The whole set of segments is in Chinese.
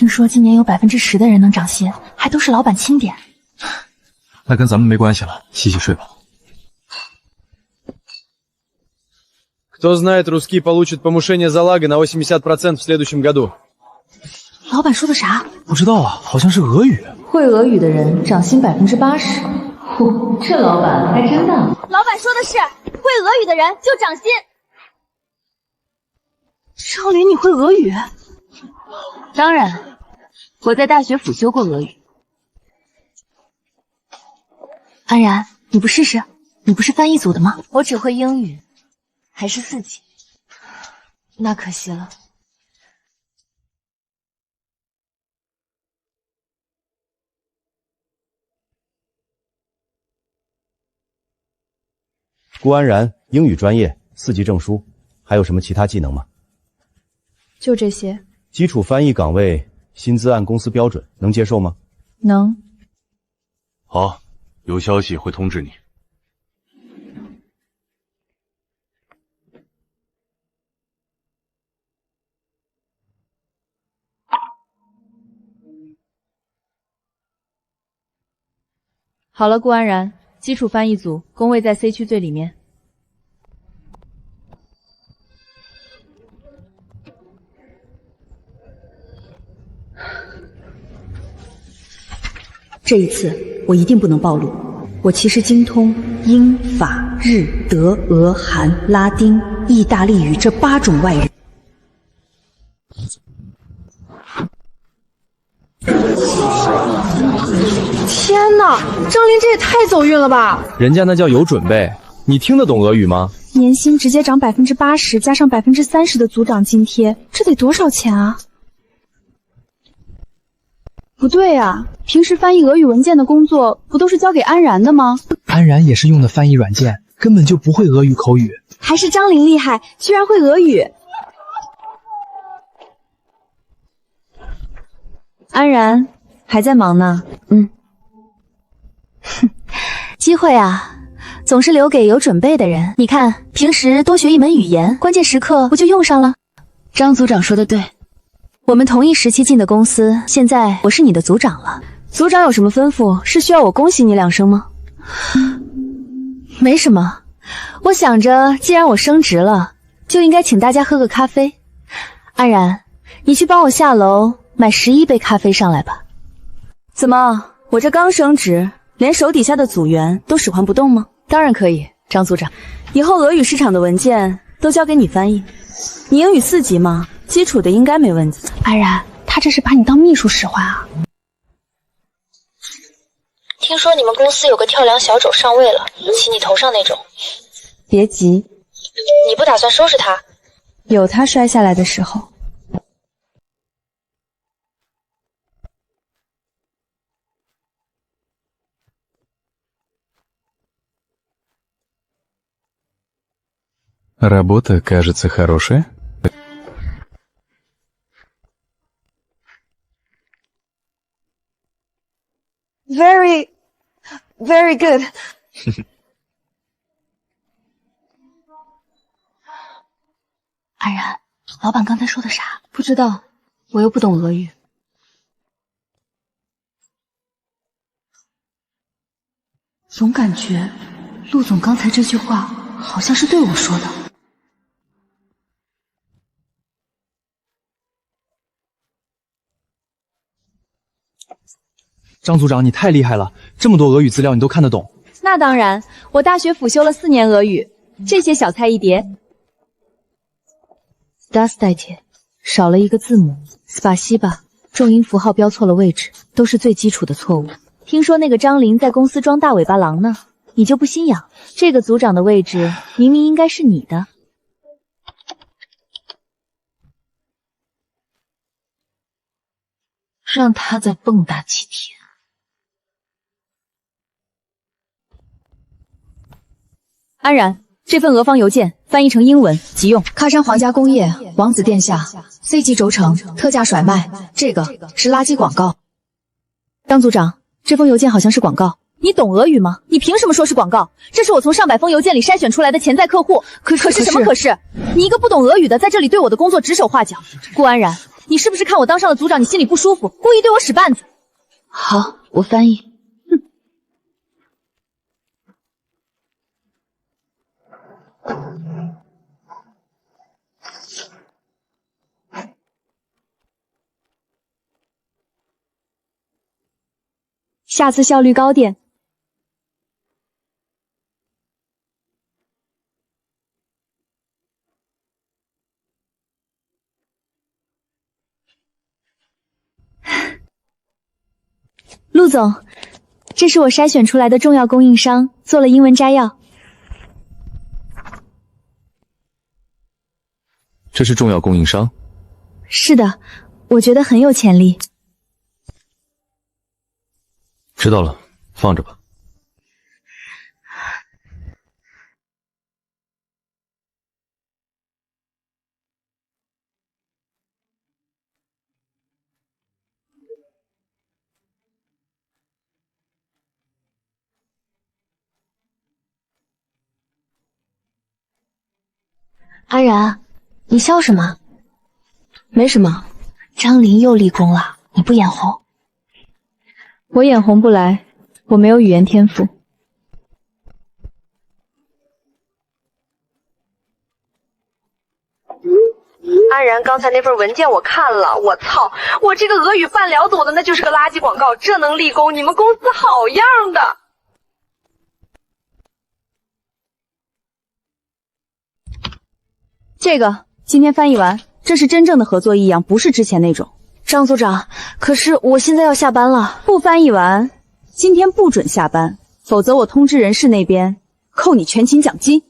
听说今年有10%的人能涨薪，还都是老板钦点。那跟咱们没关系了，洗洗睡吧。Кто знает, русские получат повышение залога на 80% в следующем году. 老板说的啥？不知道啊，好像是俄语。会俄语的人涨薪80%。呼，这老板还真大。老板说的是，会俄语的人就涨薪。张琳，你会俄语？当然，我在大学辅修过俄语。安然，你不试试？你不是翻译组的吗？我只会英语，还是4级。那可惜了。顾安然，英语专业，4级证书，还有什么其他技能吗？就这些。基础翻译岗位，薪资按公司标准，能接受吗？能。好，有消息会通知你。好了，顾安然，基础翻译组，工位在 C 区最里面。这一次我一定不能暴露，我其实精通英、法、日、德、俄、韩、拉丁、意大利语这8种外语。天哪，张琳这也太走运了吧！人家那叫有准备，你听得懂俄语吗？年薪直接涨80%，加上30%的组长津贴，这得多少钱啊？不对啊，平时翻译俄语文件的工作不都是交给安然的吗？安然也是用的翻译软件，根本就不会俄语口语。还是张琳厉害，居然会俄语。安然还在忙呢。机会啊，总是留给有准备的人。你看，平时多学一门语言，关键时刻不就用上了？张组长说的对，我们同一时期进的公司，现在我是你的组长了。组长有什么吩咐？是需要我恭喜你2声吗？没什么，我想着既然我升职了，就应该请大家喝个咖啡。安然，你去帮我下楼买11杯咖啡上来吧。怎么，我这刚升职，连手底下的组员都使唤不动吗？当然可以，张组长。以后俄语市场的文件都交给你翻译。你英语4级吗？基础的应该没问题。安然，他这是把你当秘书使唤啊！听说你们公司有个跳梁小丑上位了，骑你头上那种。别急，你不打算收拾他？有他摔下来的时候。Работа, кажется, хорошая. Very good 。安然，老板刚才说的啥？不知道，我又不懂俄语。总感觉陆总刚才这句话好像是对我说的。张组长，你太厉害了，这么多俄语资料你都看得懂。那当然，我大学辅修了4年俄语，这些小菜一碟。Здравствуйте，少了一个字母。Спасибо，重音符号标错了位置，都是最基础的错误。听说那个张琳在公司装大尾巴狼呢，你就不心痒？这个组长的位置明明应该是你的。让他再蹦跶几天。安然，这份俄方邮件翻译成英文急用。喀山皇家工业，王子殿下 ，C 级轴承，特价甩卖，这个是垃圾广告。张组长，这封邮件好像是广告。你懂俄语吗？你凭什么说是广告？这是我从上百封邮件里筛选出来的潜在客户。可是什么可是？你一个不懂俄语的，在这里对我的工作指手画脚。顾安然，你是不是看我当上了组长，你心里不舒服，故意对我使绊子？好，我翻译。下次效率高点。陆总，这是我筛选出来的重要供应商，做了英文摘要。这是重要供应商？是的，我觉得很有潜力。知道了，放着吧。安然，你笑什么？没什么，张琳又立功了，你不眼红？我眼红不来，我没有语言天赋。安然，刚才那份文件我看了，我操，我这个俄语半辽懂的那就是个垃圾广告，这能立功？你们公司好样的！这个今天翻译完，这是真正的合作异样，不是之前那种。张组长，可是我现在要下班了。不翻译完，今天不准下班，否则我通知人事那边扣你全勤奖金。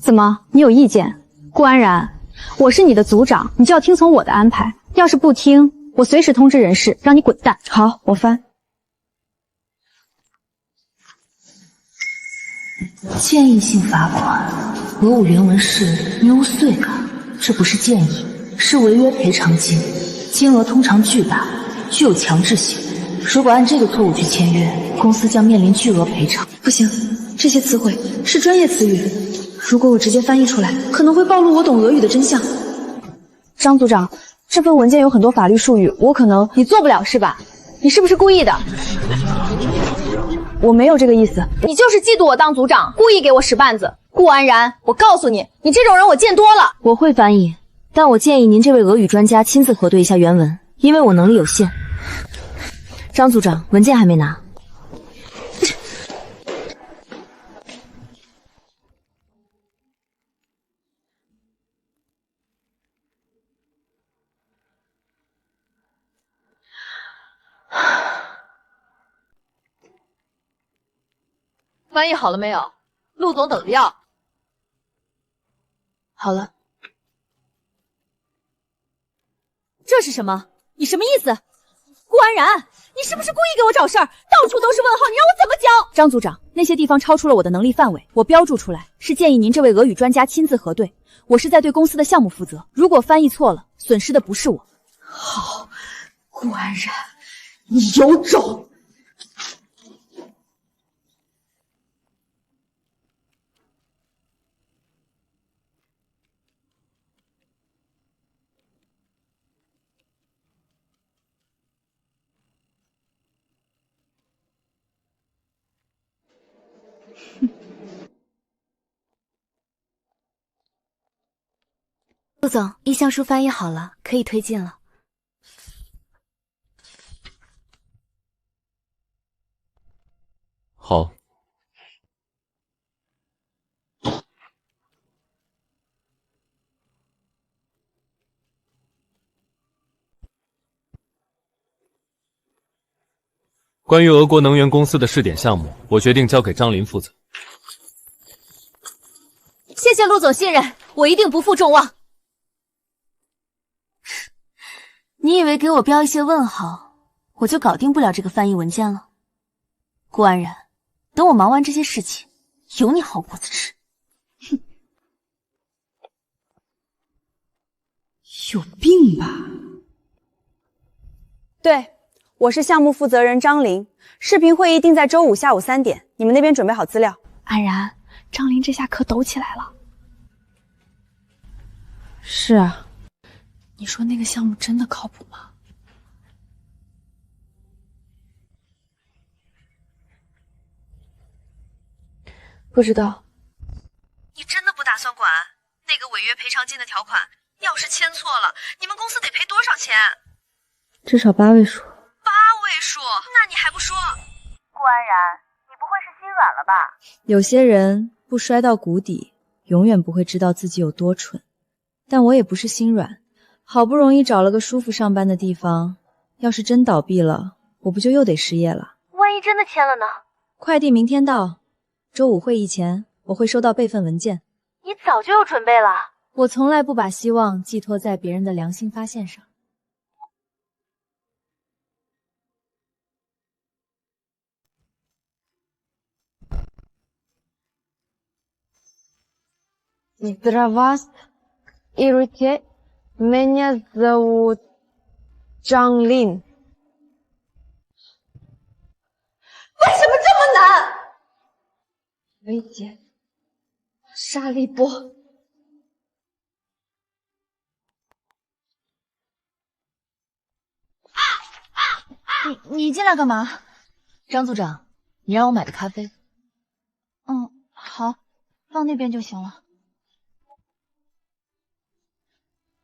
怎么，你有意见？顾安然，我是你的组长，你就要听从我的安排。要是不听，我随时通知人事，让你滚蛋。好，我翻。建议性罚款，俄务原文是 “new 碎卡”，这不是建议，是违约赔偿金，金额通常巨大，具有强制性。如果按这个错误去签约，公司将面临巨额赔偿。不行，这些词汇是专业词语，如果我直接翻译出来，可能会暴露我懂俄语的真相。张组长，这份文件有很多法律术语，我可能……你做不了是吧？你是不是故意的？我没有这个意思，你就是嫉妒我当组长，故意给我使绊子。顾安然，我告诉你，你这种人我见多了。我会翻译，但我建议您这位俄语专家亲自核对一下原文，因为我能力有限。张组长，文件还没拿。翻译好了没有？陆总等着要。好了。这是什么？你什么意思？顾安然，你是不是故意给我找事儿？到处都是问号，你让我怎么讲？张组长，那些地方超出了我的能力范围，我标注出来，是建议您这位俄语专家亲自核对。我是在对公司的项目负责，如果翻译错了，损失的不是我。好，顾安然，你有种！陆总，意向书翻译好了，可以推进了。好。关于俄国能源公司的试点项目，我决定交给张琳负责。谢谢陆总信任，我一定不负众望。你以为给我标一些问号，我就搞定不了这个翻译文件了？顾安然，等我忙完这些事情，有你好果子吃。哼，有病吧？对，我是项目负责人张琳，视频会议定在周5下午3点，你们那边准备好资料。安然，张琳这下可抖起来了。是啊，你说那个项目真的靠谱吗？不知道。你真的不打算管那个违约赔偿金的条款？要是签错了，你们公司得赔多少钱？至少8位数。8位数？那你还不说？顾安然，你不会是心软了吧？有些人不摔到谷底，永远不会知道自己有多蠢。但我也不是心软，好不容易找了个舒服上班的地方，要是真倒闭了，我不就又得失业了？万一真的签了呢？快递明天到，周5会议前我会收到备份文件。你早就有准备了。我从来不把希望寄托在别人的良心发现上。Здравствуйте, меня зовут张琳。为什么这么难？薇姐，沙利波。你进来干嘛？张组长，你让我买的咖啡。好，放那边就行了。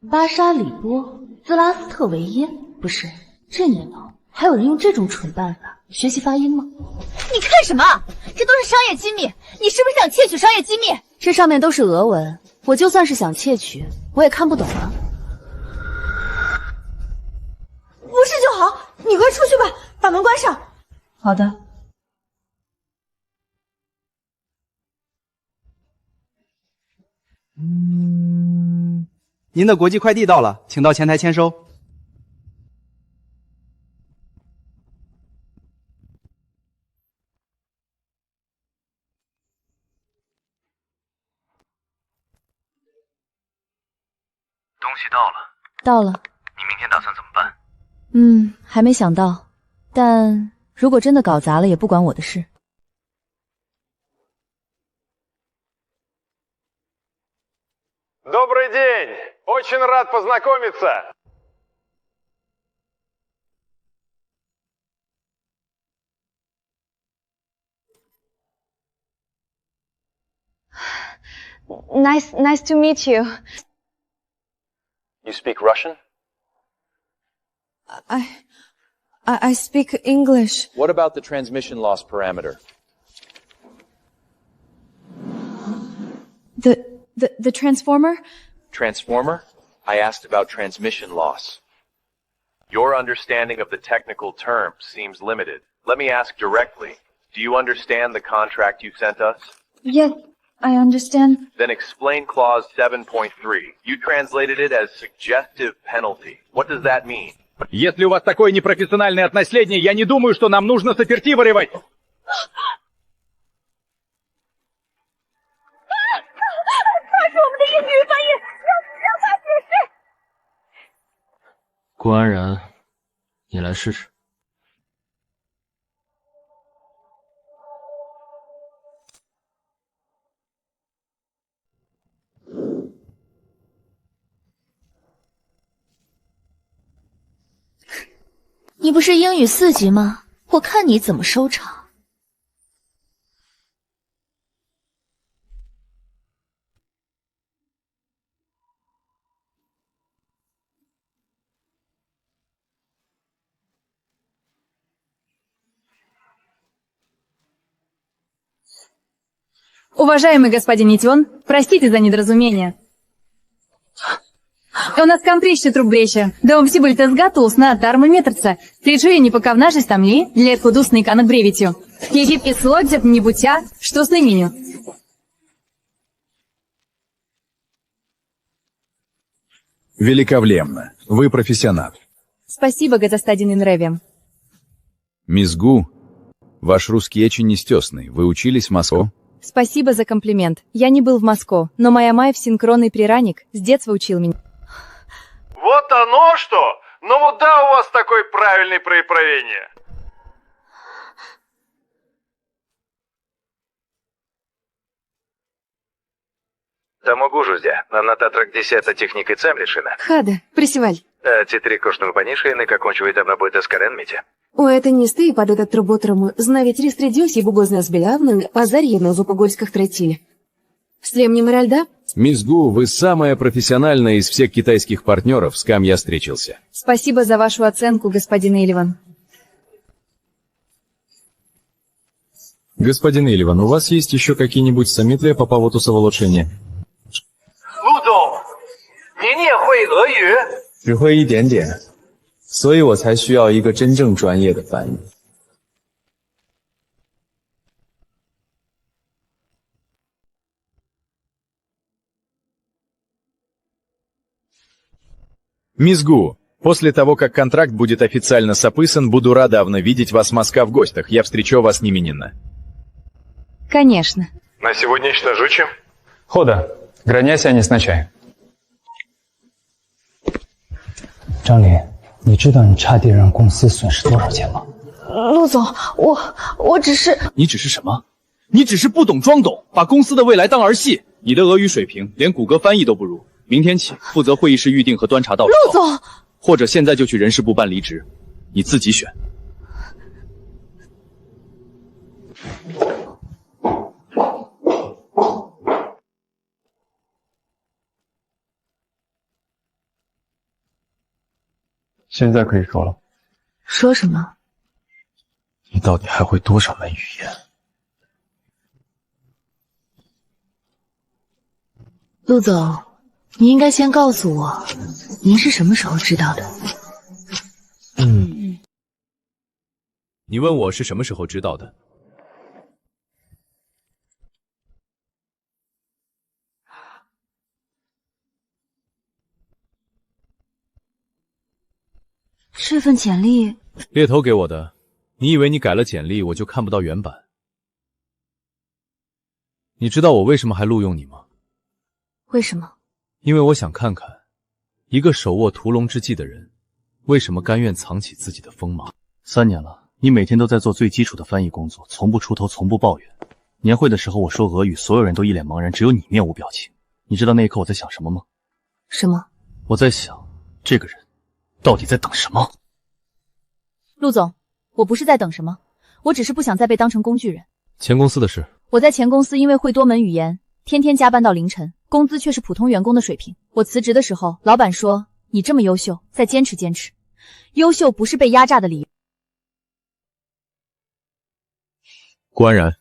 巴沙里波、兹拉斯特维耶，不是，这年头还有人用这种蠢办法学习发音吗？你看什么？这都是商业机密，你是不是想窃取商业机密？这上面都是俄文，我就算是想窃取，我也看不懂啊。不是就好，你快出去吧，把门关上。好的。您的国际快递到了，请到前台签收。东西到了。到了。你明天打算怎么办？还没想到，但如果真的搞砸了，也不关我的事。Добрый день! Очень рад познакомиться! Nice to meet you. You speak Russian? I speak English. What about the transmission loss parameter? The transformer? Transformer? I asked about transmission loss. Your understanding of the technical term seems limited. Let me ask directly. Do you understand the contract you sent us? Yes, I understand. Then explain clause 7.3. You translated it as suggestive penalty. What does that mean? Если у вас такое непрофессиональное наследие, я не думаю, что нам нужно саперти-воевать. «顾安然，你来试试。你不是英语4级吗？我看你怎么收场。Уважаемый господин Нитион, простите за недоразумение. У нас компрещи трубреща, да он всибыль тезгатулс на термометрца, тричуя не пока в нашей стамли, для худусной канок бревитью. Египки слодзят не бутя, что с именю. Великовлемно. Вы профессионал. Спасибо, господин Инревием. Мисс Гу, ваш русский очень нестесный. Вы учились в Москве? Спасибо за комплимент. Я не был в Москве, но моя Майя в синхронный прираник с детства учил меня. Вот оно что! Ну да, у вас такое правильное проявление. Та могу ж на татрак 10 техніки цемлішина. Хада, присіваль. Ці три коштують поніше, не кончують обнабойте скаренміті. У это не сты под этот работрому, знавить рестридюсь и бугозна сбелявны, азарьено зупогольских тратили. Слемнем ральда? Мисс Гу, вы самая профессиональная из всех китайских партнеров, с кем я встретился. Спасибо за вашу оценку, господин Эливан. Господин Эливан, у вас есть еще какие-нибудь советы по поводу улучшения? 陆总，您也会俄语？只会一点点，所以我才需要一个真正专业的翻译。Мисс Гу, после того, как контракт будет официально сопысан, буду рада видеть вас в Москве в гостях. Я встречу вас неминенно. Конечно. На сегодня жучим? Хода, граняся не сначай. 张林，你知道你差点让公司损失多少钱吗？陆总，我只是……你只是什么？你只是不懂装懂，把公司的未来当儿戏。你的俄语水平连谷歌翻译都不如。明天起负责会议室预定和端茶倒水。陆总，或者现在就去人事部办离职，你自己选。现在可以说了。说什么？你到底还会多少门语言？陆总，你应该先告诉我，您是什么时候知道的？你问我是什么时候知道的？这份简历，猎头给我的。你以为你改了简历我就看不到原版？你知道我为什么还录用你吗？为什么？因为我想看看，一个手握屠龙之技的人，为什么甘愿藏起自己的锋芒？3年了，你每天都在做最基础的翻译工作，从不出头，从不抱怨。年会的时候我说俄语，所有人都一脸茫然，只有你面无表情。你知道那一刻我在想什么吗？什么？我在想，这个人到底在等什么？陆总，我不是在等什么，我只是不想再被当成工具人。前公司的事，我在前公司因为会多门语言，天天加班到凌晨，工资却是普通员工的水平。我辞职的时候，老板说你这么优秀，再坚持坚持。优秀不是被压榨的理由。顾安然，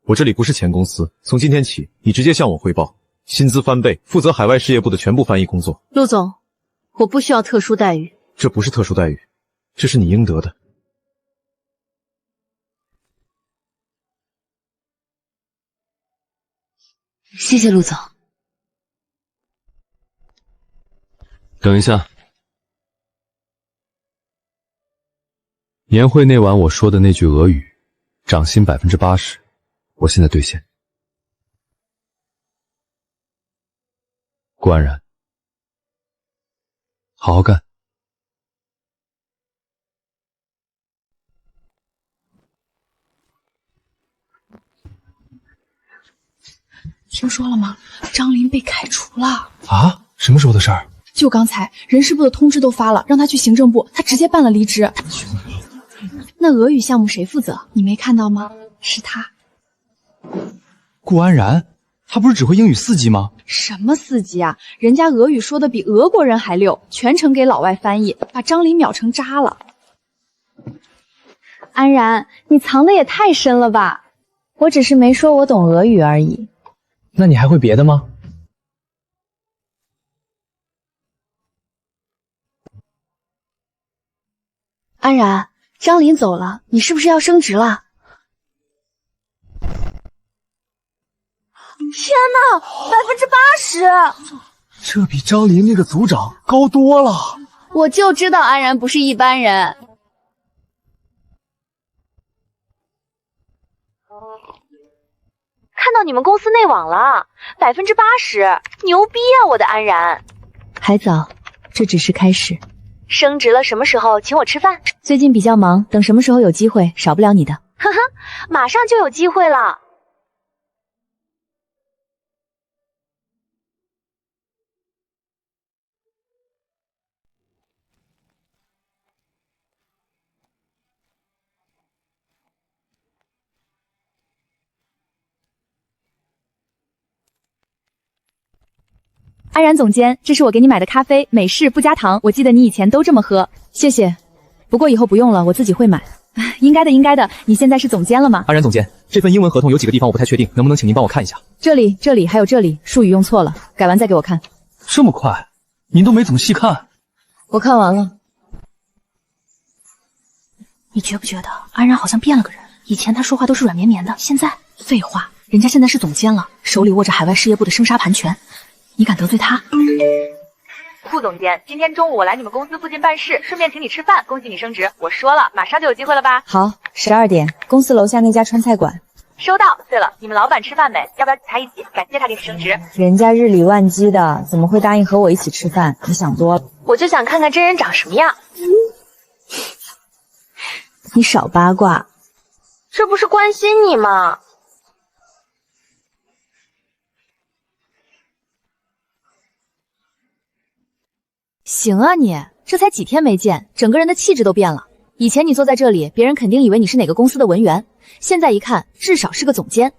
我这里不是前公司，从今天起，你直接向我汇报，薪资翻倍，负责海外事业部的全部翻译工作。陆总，我不需要特殊待遇。这不是特殊待遇，这是你应得的。谢谢陆总。等一下，年会那晚我说的那句俄语，涨薪80%，我现在兑现。顾安然，好好干。听说了吗？张林被开除了啊？什么时候的事儿？就刚才，人事部的通知都发了，让他去行政部，他直接办了离职。那俄语项目谁负责？你没看到吗？是他。顾安然，他不是只会英语4级吗？什么4级啊？人家俄语说的比俄国人还溜，全程给老外翻译，把张林秒成渣了。安然，你藏的也太深了吧？我只是没说我懂俄语而已。那你还会别的吗？安然，张林走了，你是不是要升职了？天哪，80%！这比张林那个组长高多了。我就知道安然不是一般人。看到你们公司内网了，80%，牛逼啊！我的安然，还早，这只是开始。升职了，什么时候请我吃饭？最近比较忙，等什么时候有机会，少不了你的。呵呵，马上就有机会了。安然总监，这是我给你买的咖啡，美式不加糖，我记得你以前都这么喝。谢谢，不过以后不用了，我自己会买。应该的，应该的。你现在是总监了吗？安然总监，这份英文合同有几个地方我不太确定，能不能请您帮我看一下？这里还有这里，术语用错了，改完再给我看。这么快，您都没怎么细看？我看完了。你觉不觉得安然好像变了个人？以前他说话都是软绵绵的，现在……废话，人家现在是总监了，手里握着海外事业部的生杀盘权，你敢得罪他？顾总监，今天中午我来你们公司附近办事，顺便请你吃饭，恭喜你升职。我说了，马上就有机会了吧？好，12点，公司楼下那家川菜馆。收到。对了，你们老板吃饭没？要不要请他一起？感谢他给你升职。人家日理万机的，怎么会答应和我一起吃饭？你想多了。我就想看看真人长什么样。你少八卦。这不是关心你吗？行啊你，这才几天没见，整个人的气质都变了。以前你坐在这里，别人肯定以为你是哪个公司的文员，现在一看，至少是个总监。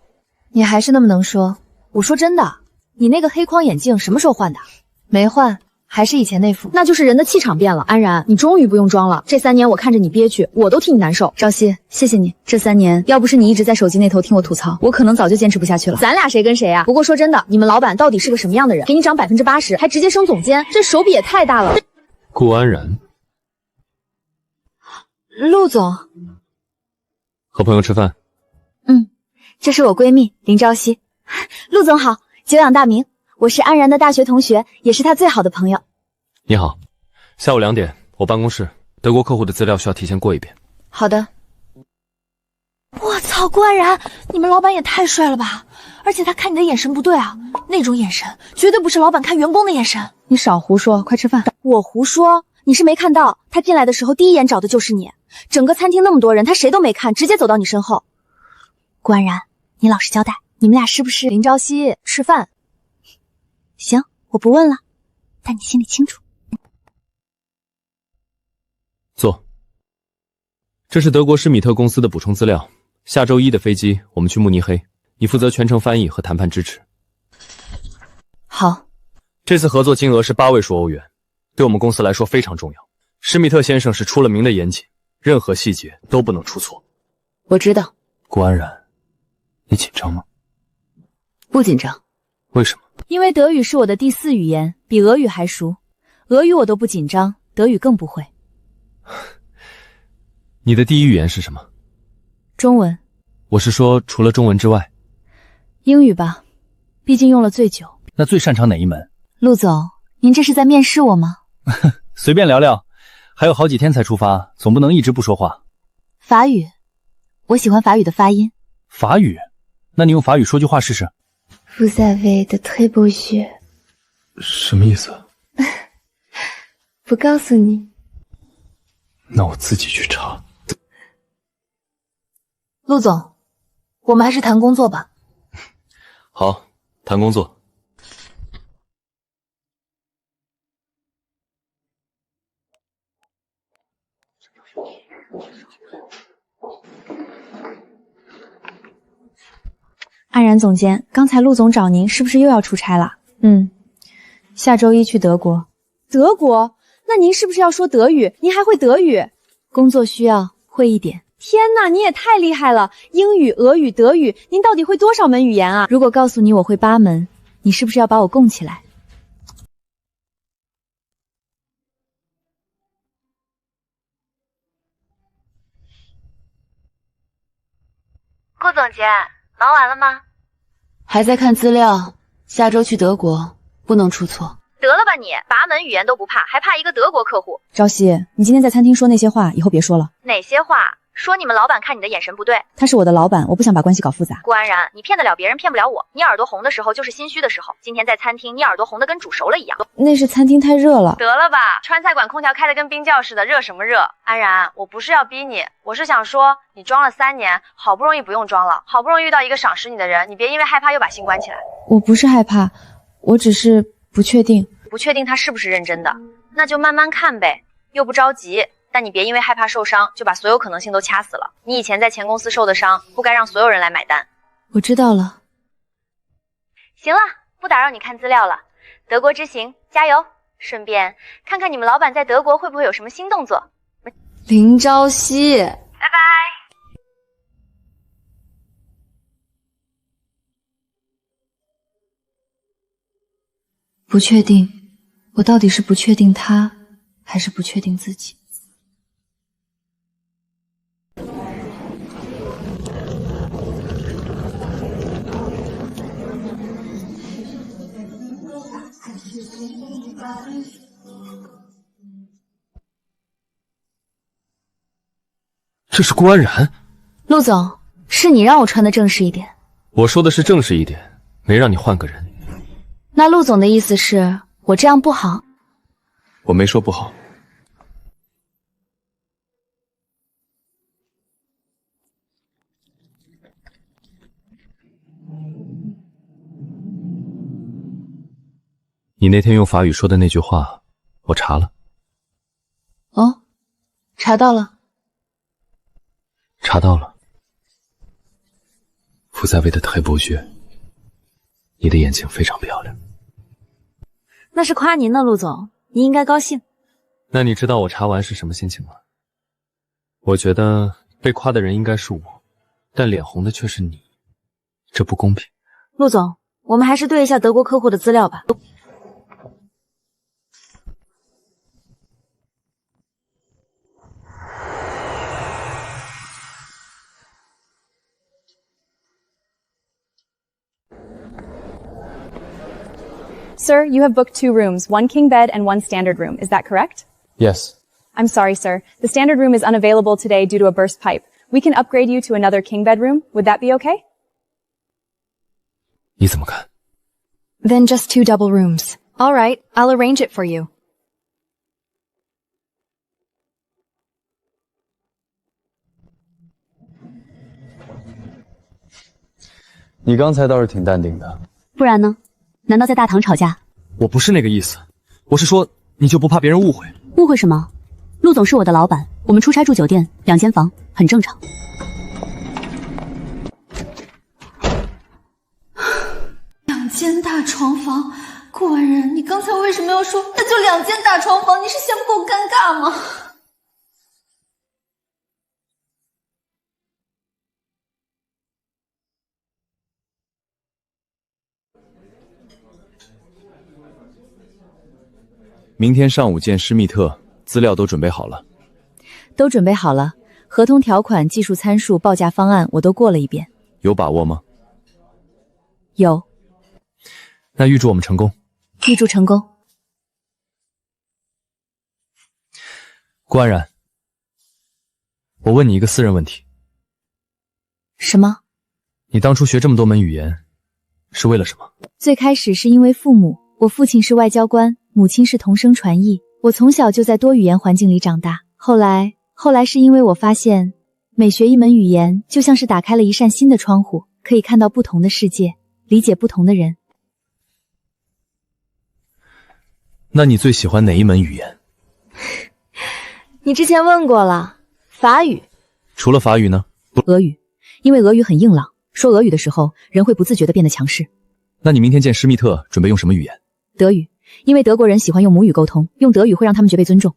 你还是那么能说。我说真的，你那个黑框眼镜什么时候换的？没换，还是以前那副。那就是人的气场变了。安然，你终于不用装了。这3年我看着你憋屈，我都替你难受。朝夕，谢谢你。这3年，要不是你一直在手机那头听我吐槽，我可能早就坚持不下去了。咱俩谁跟谁啊？不过说真的，你们老板到底是个什么样的人？给你涨80%，还直接升总监，这手笔也太大了。顾安然，陆总，和朋友吃饭。这是我闺蜜林朝夕。陆总好，久仰大名，我是安然的大学同学，也是她最好的朋友。你好，下午2点，我办公室，德国客户的资料需要提前过一遍。好的。我操，顾安然，你们老板也太帅了吧！而且他看你的眼神不对啊，那种眼神绝对不是老板看员工的眼神。你少胡说，快吃饭。我胡说？你是没看到，他进来的时候第一眼找的就是你。整个餐厅那么多人，他谁都没看，直接走到你身后。顾安然，你老实交代，你们俩是不是？林朝夕，吃饭。行，我不问了，但你心里清楚。坐。这是德国施米特公司的补充资料。下周1的飞机，我们去慕尼黑，你负责全程翻译和谈判支持。好。这次合作金额是8位数欧元，对我们公司来说非常重要。施米特先生是出了名的严谨，任何细节都不能出错。我知道。顾安然，你紧张吗？不紧张。为什么？因为德语是我的第4语言，比俄语还熟。俄语我都不紧张，德语更不会。你的第1语言是什么？中文。我是说除了中文之外。英语吧，毕竟用了最久。那最擅长哪一门？陆总，您这是在面试我吗？随便聊聊，还有好几天才出发，总不能一直不说话。法语，我喜欢法语的发音。法语？那你用法语说句话试试。Vous avez de très beaux yeux。什么意思？不告诉你。那我自己去查。陆总，我们还是谈工作吧。好，谈工作。安然总监，刚才陆总找您，是不是又要出差了？下周1去德国。德国？那您是不是要说德语？您还会德语？工作需要，会一点。天哪，你也太厉害了！英语、俄语、德语，您到底会多少门语言啊？如果告诉你我会8门，你是不是要把我供起来？顾总监，忙完了吗？还在看资料，下周去德国，不能出错。得了吧你，8门语言都不怕，还怕一个德国客户？朝夕，你今天在餐厅说那些话，以后别说了。哪些话？说你们老板看你的眼神不对。他是我的老板，我不想把关系搞复杂。顾安然，你骗得了别人，骗不了我。你耳朵红的时候就是心虚的时候。今天在餐厅，你耳朵红的跟煮熟了一样。那是餐厅太热了。得了吧，川菜馆空调开的跟冰窖似的，热什么热？安然，我不是要逼你，我是想说，你装了3年，好不容易不用装了，好不容易遇到一个赏识你的人，你别因为害怕又把心关起来。我不是害怕，我只是不确定。不确定他是不是认真的，那就慢慢看呗，又不着急。但你别因为害怕受伤，就把所有可能性都掐死了。你以前在前公司受的伤，不该让所有人来买单。我知道了。行了，不打扰你看资料了。德国之行加油！顺便看看你们老板在德国会不会有什么新动作。林朝夕，拜拜。不确定，我到底是不确定他，还是不确定自己？这是顾安然。陆总，是你让我穿的正式一点。我说的是正式一点，没让你换个人。那陆总的意思是我这样不好？我没说不好。你那天用法语说的那句话，我查了。哦，查到了。查到了。vous avez de très beaux yeux， 你的眼睛非常漂亮。那是夸您呢，陆总，您应该高兴。那你知道我查完是什么心情吗？我觉得被夸的人应该是我，但脸红的却是你，这不公平。陆总，我们还是对一下德国客户的资料吧。Sir, you have booked 2 rooms, 1 king bed and 1 standard room. Is that correct? Yes. I'm sorry, sir. The standard room is unavailable today due to a burst pipe. We can upgrade you to another king bedroom. Would that be okay? 你怎么看？ Then just 2 double rooms. All right, I'll arrange it for you. 你刚才倒是挺淡定的。不然呢？难道在大堂吵架？我不是那个意思，我是说，你就不怕别人误会？误会什么？陆总是我的老板，我们出差住酒店，2间房，很正常。2间大床房，顾安然，你刚才为什么要说那就2间大床房？你是嫌不够尴尬吗？明天上午见施密特，资料都准备好了。都准备好了，合同条款、技术参数、报价方案我都过了一遍。有把握吗？有。那预祝我们成功。预祝成功。顾安然，我问你一个私人问题。什么？你当初学这么多门语言，是为了什么？最开始是因为父母，我父亲是外交官，母亲是同声传译，我从小就在多语言环境里长大。后来是因为我发现，每学一门语言就像是打开了一扇新的窗户，可以看到不同的世界，理解不同的人。那你最喜欢哪一门语言？你之前问过了，法语。除了法语呢？俄语，因为俄语很硬朗，说俄语的时候人会不自觉地变得强势。那你明天见施密特准备用什么语言？德语，因为德国人喜欢用母语沟通，用德语会让他们觉被尊重。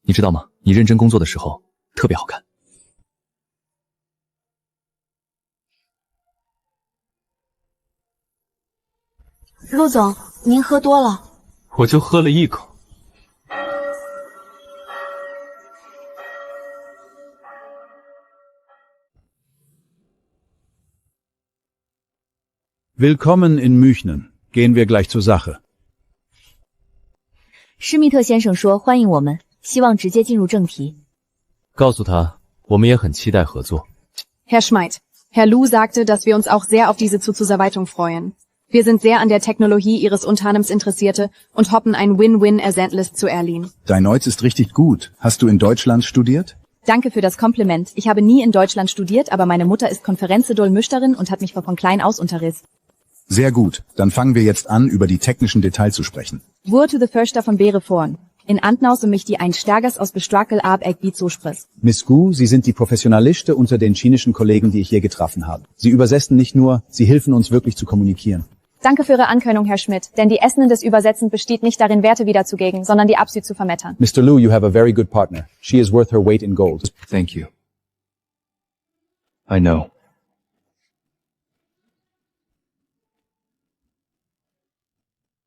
你知道吗？你认真工作的时候特别好看。陆总，您喝多了。我就喝了一口。Willkommen in München. Gehen wir gleich zur Sache. 施密特先生说欢迎我们，希望直接进入正题。告诉他，我们也很期待合作。Herr Schmeid, Herr Lu sagte, dass wir uns auch sehr auf diese Zuzusarbeitung freuen. Wir sind sehr an der Technologie Ihres Unternehmens Interessierte und hoffen, ein Win-Win-Ersäntnis zu erleben. Dein Deutsch ist richtig gut. Hast du in Deutschland studiert? Danke für das Kompliment. Ich habe nie in Deutschland studiert, aber meine Mutter ist Konferenzdolmetscherin und hat mich von klein aus unterrissen. Sehr gut. Dann fangen wir jetzt an, über die technischen Details zu sprechen. Woord to the first van Bereforn. In Antnaus mich die ein Stärkers aus Bestrakel ab Egbit Zospres. Miss Gu, Sie sind die Professionaliste unter den chinesischen Kollegen, die ich hier getroffen habe. Sie übersetzen nicht nur, Sie helfen uns wirklich zu kommunizieren. Danke für Ihre Ankündigung, Herr Schmidt, denn die Essence des Übersetzens besteht nicht darin, Werte wiederzugeben, sondern die Absicht zu vermettern. Mr. Liu, you have a very good partner. She is worth her weight in gold. Thank you. I know.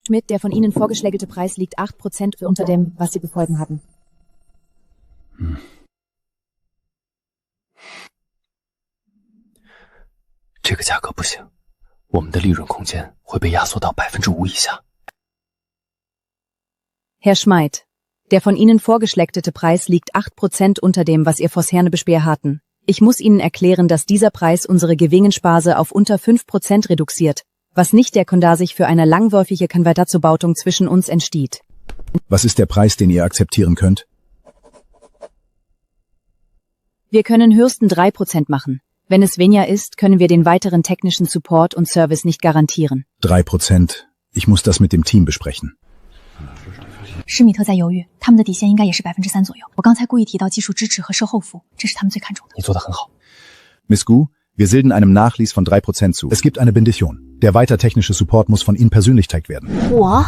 Schmidt, der von Ihnen vorgeschlägte Preis liegt 8% unter dem, was Sie befolgen hatten. 这个价格不行，我们的利润空间会被压缩到5%以下。Herr Schmidt, der von Ihnen vorgeschlägte Preis liegt 8% unter dem, was Ihr Vorherne Bespeer hatten. Ich muss Ihnen erklären, dass dieser Preis unsere Gewinnensparse auf unter 5% reduziert, was nicht der Kunde sich für eine langwierige Konvertationsbautung zwischen uns entsteht. Was ist der Preis, den ihr akzeptieren könnt? Wir können höchstens 3% machen. Wenn es weniger ist, können wir den weiteren technischen Support und Service nicht garantieren. 3%. Ich muss das mit dem Team besprechen. 施密特在犹豫，他们的底线应该也是3%左右。我刚才故意提到技术支持和售后服，这是他们最看重的。你做得很好。Miss Gu, wir silden einem Nachlies von 3% zu. Es gibt eine Bindition. Der weiter technische Support muss von Ihnen persönlich gezeigt werden. 我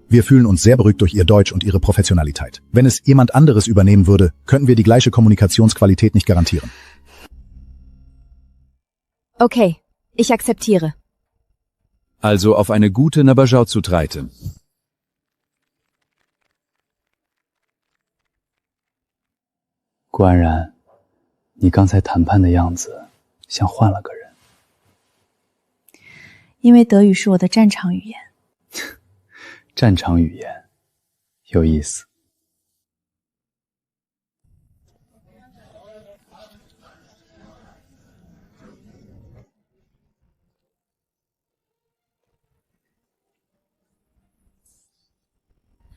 Wir fühlen uns sehr beruhigt durch Ihr Deutsch und Ihre Professionalität. Wenn es jemand anderes übernehmen würde, könnten wir die gleiche Kommunikationsqualität nicht garantieren. Okay, ich akzeptiere. Also auf eine gute Nabajau zu treiten. 顾安然，你刚才谈判的样子像换了个人。因为德语是我的战场语言。战场语言，有意思。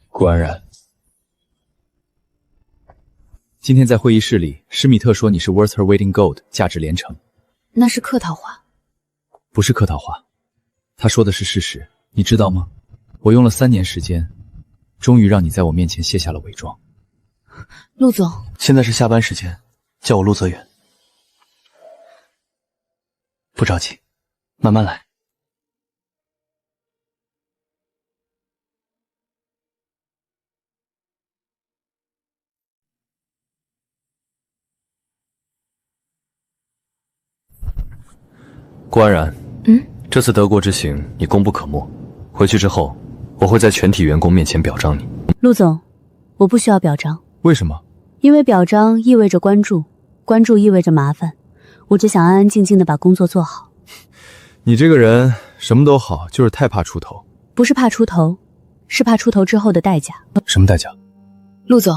顾安然，今天在会议室里，施密特说你是 worth her weight in gold， 价值连城。那是客套话。不是客套话，他说的是事实，你知道吗？我用了3年时间，终于让你在我面前卸下了伪装。陆总，现在是下班时间，叫我陆泽远。不着急，慢慢来。顾安然，这次德国之行你功不可没。回去之后，我会在全体员工面前表彰你。陆总，我不需要表彰。为什么？因为表彰意味着关注，关注意味着麻烦。我只想安安静静的把工作做好。你这个人什么都好，就是太怕出头。不是怕出头，是怕出头之后的代价。什么代价？陆总，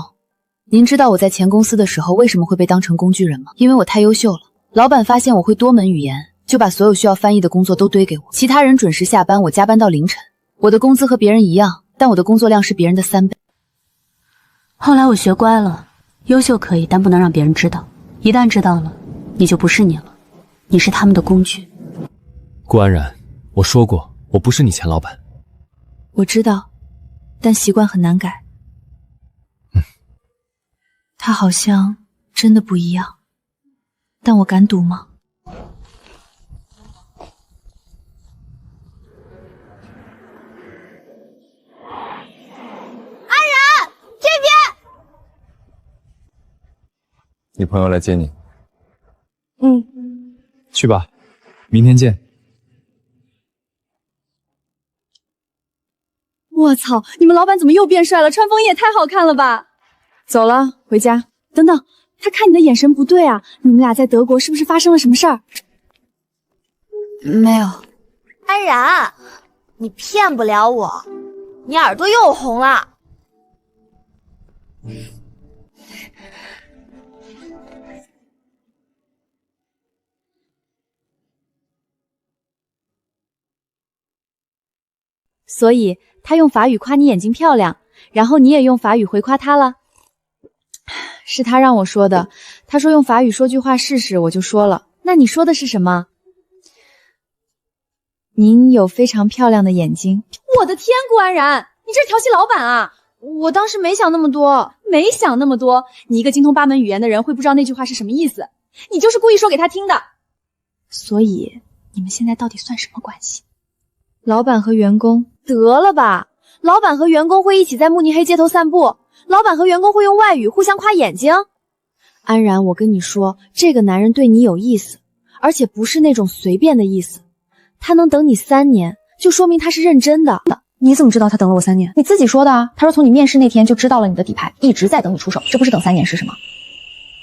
您知道我在前公司的时候为什么会被当成工具人吗？因为我太优秀了。老板发现我会多门语言，就把所有需要翻译的工作都堆给我，其他人准时下班，我加班到凌晨。我的工资和别人一样，但我的工作量是别人的3倍。后来我学乖了，优秀可以，但不能让别人知道。一旦知道了，你就不是你了，你是他们的工具。顾安然，我说过，我不是你前老板。我知道，但习惯很难改。他好像真的不一样，但我敢赌吗？你朋友来接你。去吧，明天见。我操，你们老板怎么又变帅了？穿风衣也太好看了吧！走了，回家。等等，他看你的眼神不对啊！你们俩在德国是不是发生了什么事儿？没有。安然，你骗不了我，你耳朵又红了。所以他用法语夸你眼睛漂亮，然后你也用法语回夸他了。是他让我说的，他说用法语说句话试试，我就说了。那你说的是什么？您有非常漂亮的眼睛。我的天，顾安然，你这是调戏老板啊！我当时没想那么多。没想那么多，你一个精通8门语言的人会不知道那句话是什么意思？你就是故意说给他听的。所以你们现在到底算什么关系？老板和员工，得了吧！老板和员工会一起在慕尼黑街头散步，老板和员工会用外语互相夸眼睛。安然，我跟你说，这个男人对你有意思，而且不是那种随便的意思。他能等你3年，就说明他是认真的。你怎么知道他等了我3年？你自己说的啊。他说从你面试那天就知道了你的底牌，一直在等你出手，这不是等3年是什么？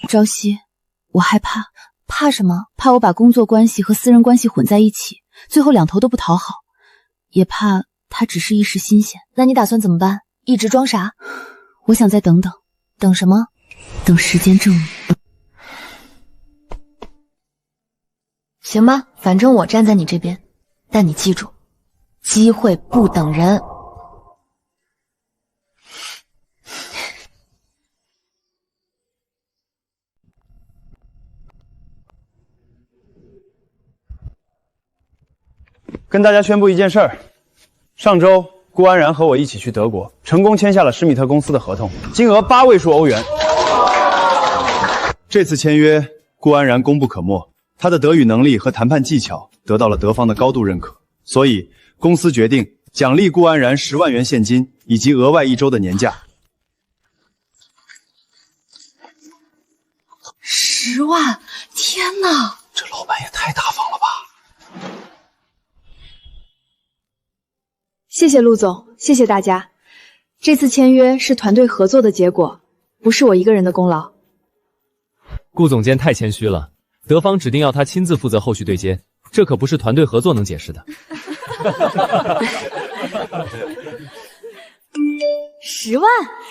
朝夕，我害怕。怕什么？怕我把工作关系和私人关系混在一起，最后2头都不讨好。也怕他只是一时新鲜。那你打算怎么办？一直装傻？我想再等等。等什么？等时间证明。行吧，反正我站在你这边，但你记住，机会不等人。跟大家宣布一件事儿，上周顾安然和我一起去德国，成功签下了施密特公司的合同，金额8位数欧元。这次签约，顾安然功不可没，他的德语能力和谈判技巧得到了德方的高度认可，所以公司决定奖励顾安然10万元现金以及额外1周的年假。10万！天哪，这老板也太大方了吧！谢谢陆总，谢谢大家。这次签约是团队合作的结果，不是我一个人的功劳。顾总监太谦虚了，德方指定要他亲自负责后续对接，这可不是团队合作能解释的。10万，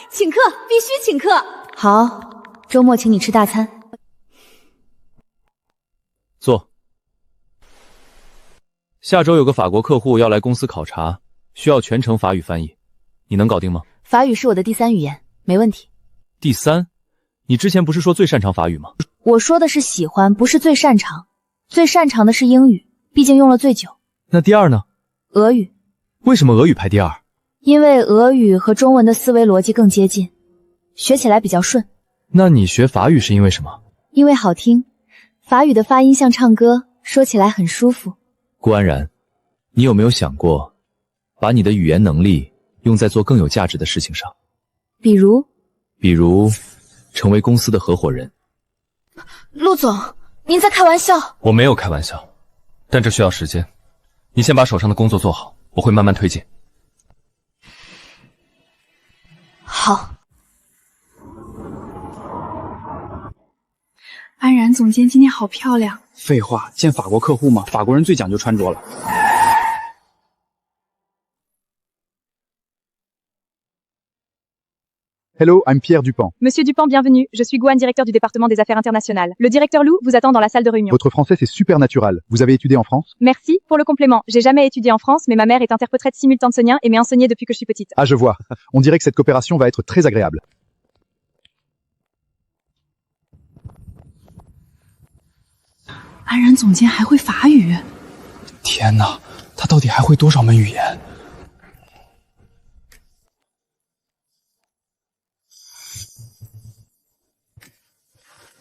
请客，必须请客。好，周末请你吃大餐。坐。下周有个法国客户要来公司考察，需要全程法语翻译，你能搞定吗？法语是我的第3语言，没问题。第3？你之前不是说最擅长法语吗？我说的是喜欢，不是最擅长。最擅长的是英语，毕竟用了最久。那第2呢？俄语。为什么俄语排第2？因为俄语和中文的思维逻辑更接近，学起来比较顺。那你学法语是因为什么？因为好听，法语的发音像唱歌，说起来很舒服。顾安然，你有没有想过，把你的语言能力用在做更有价值的事情上？比如成为公司的合伙人。陆总，您在开玩笑？我没有开玩笑，但这需要时间。你先把手上的工作做好，我会慢慢推进。好。安然总监今天好漂亮。废话，见法国客户嘛，法国人最讲究穿着了。Hello, I'm Pierre Dupont. Monsieur Dupont, bienvenue. Je suis Gouane, directeur du département des affaires internationales. Le directeur Lou vous attend dans la salle de réunion. Votre français, c'est super natural. Vous avez étudié en France? Merci pour le complément. J'ai jamais étudié en France, mais ma mère est interprète simultanéen et m'est enseignée depuis que je suis petite. Ah, je vois. On dirait que cette coopération va être très agréable. 安然总监还会法语？天哪，他到底还会多少门语言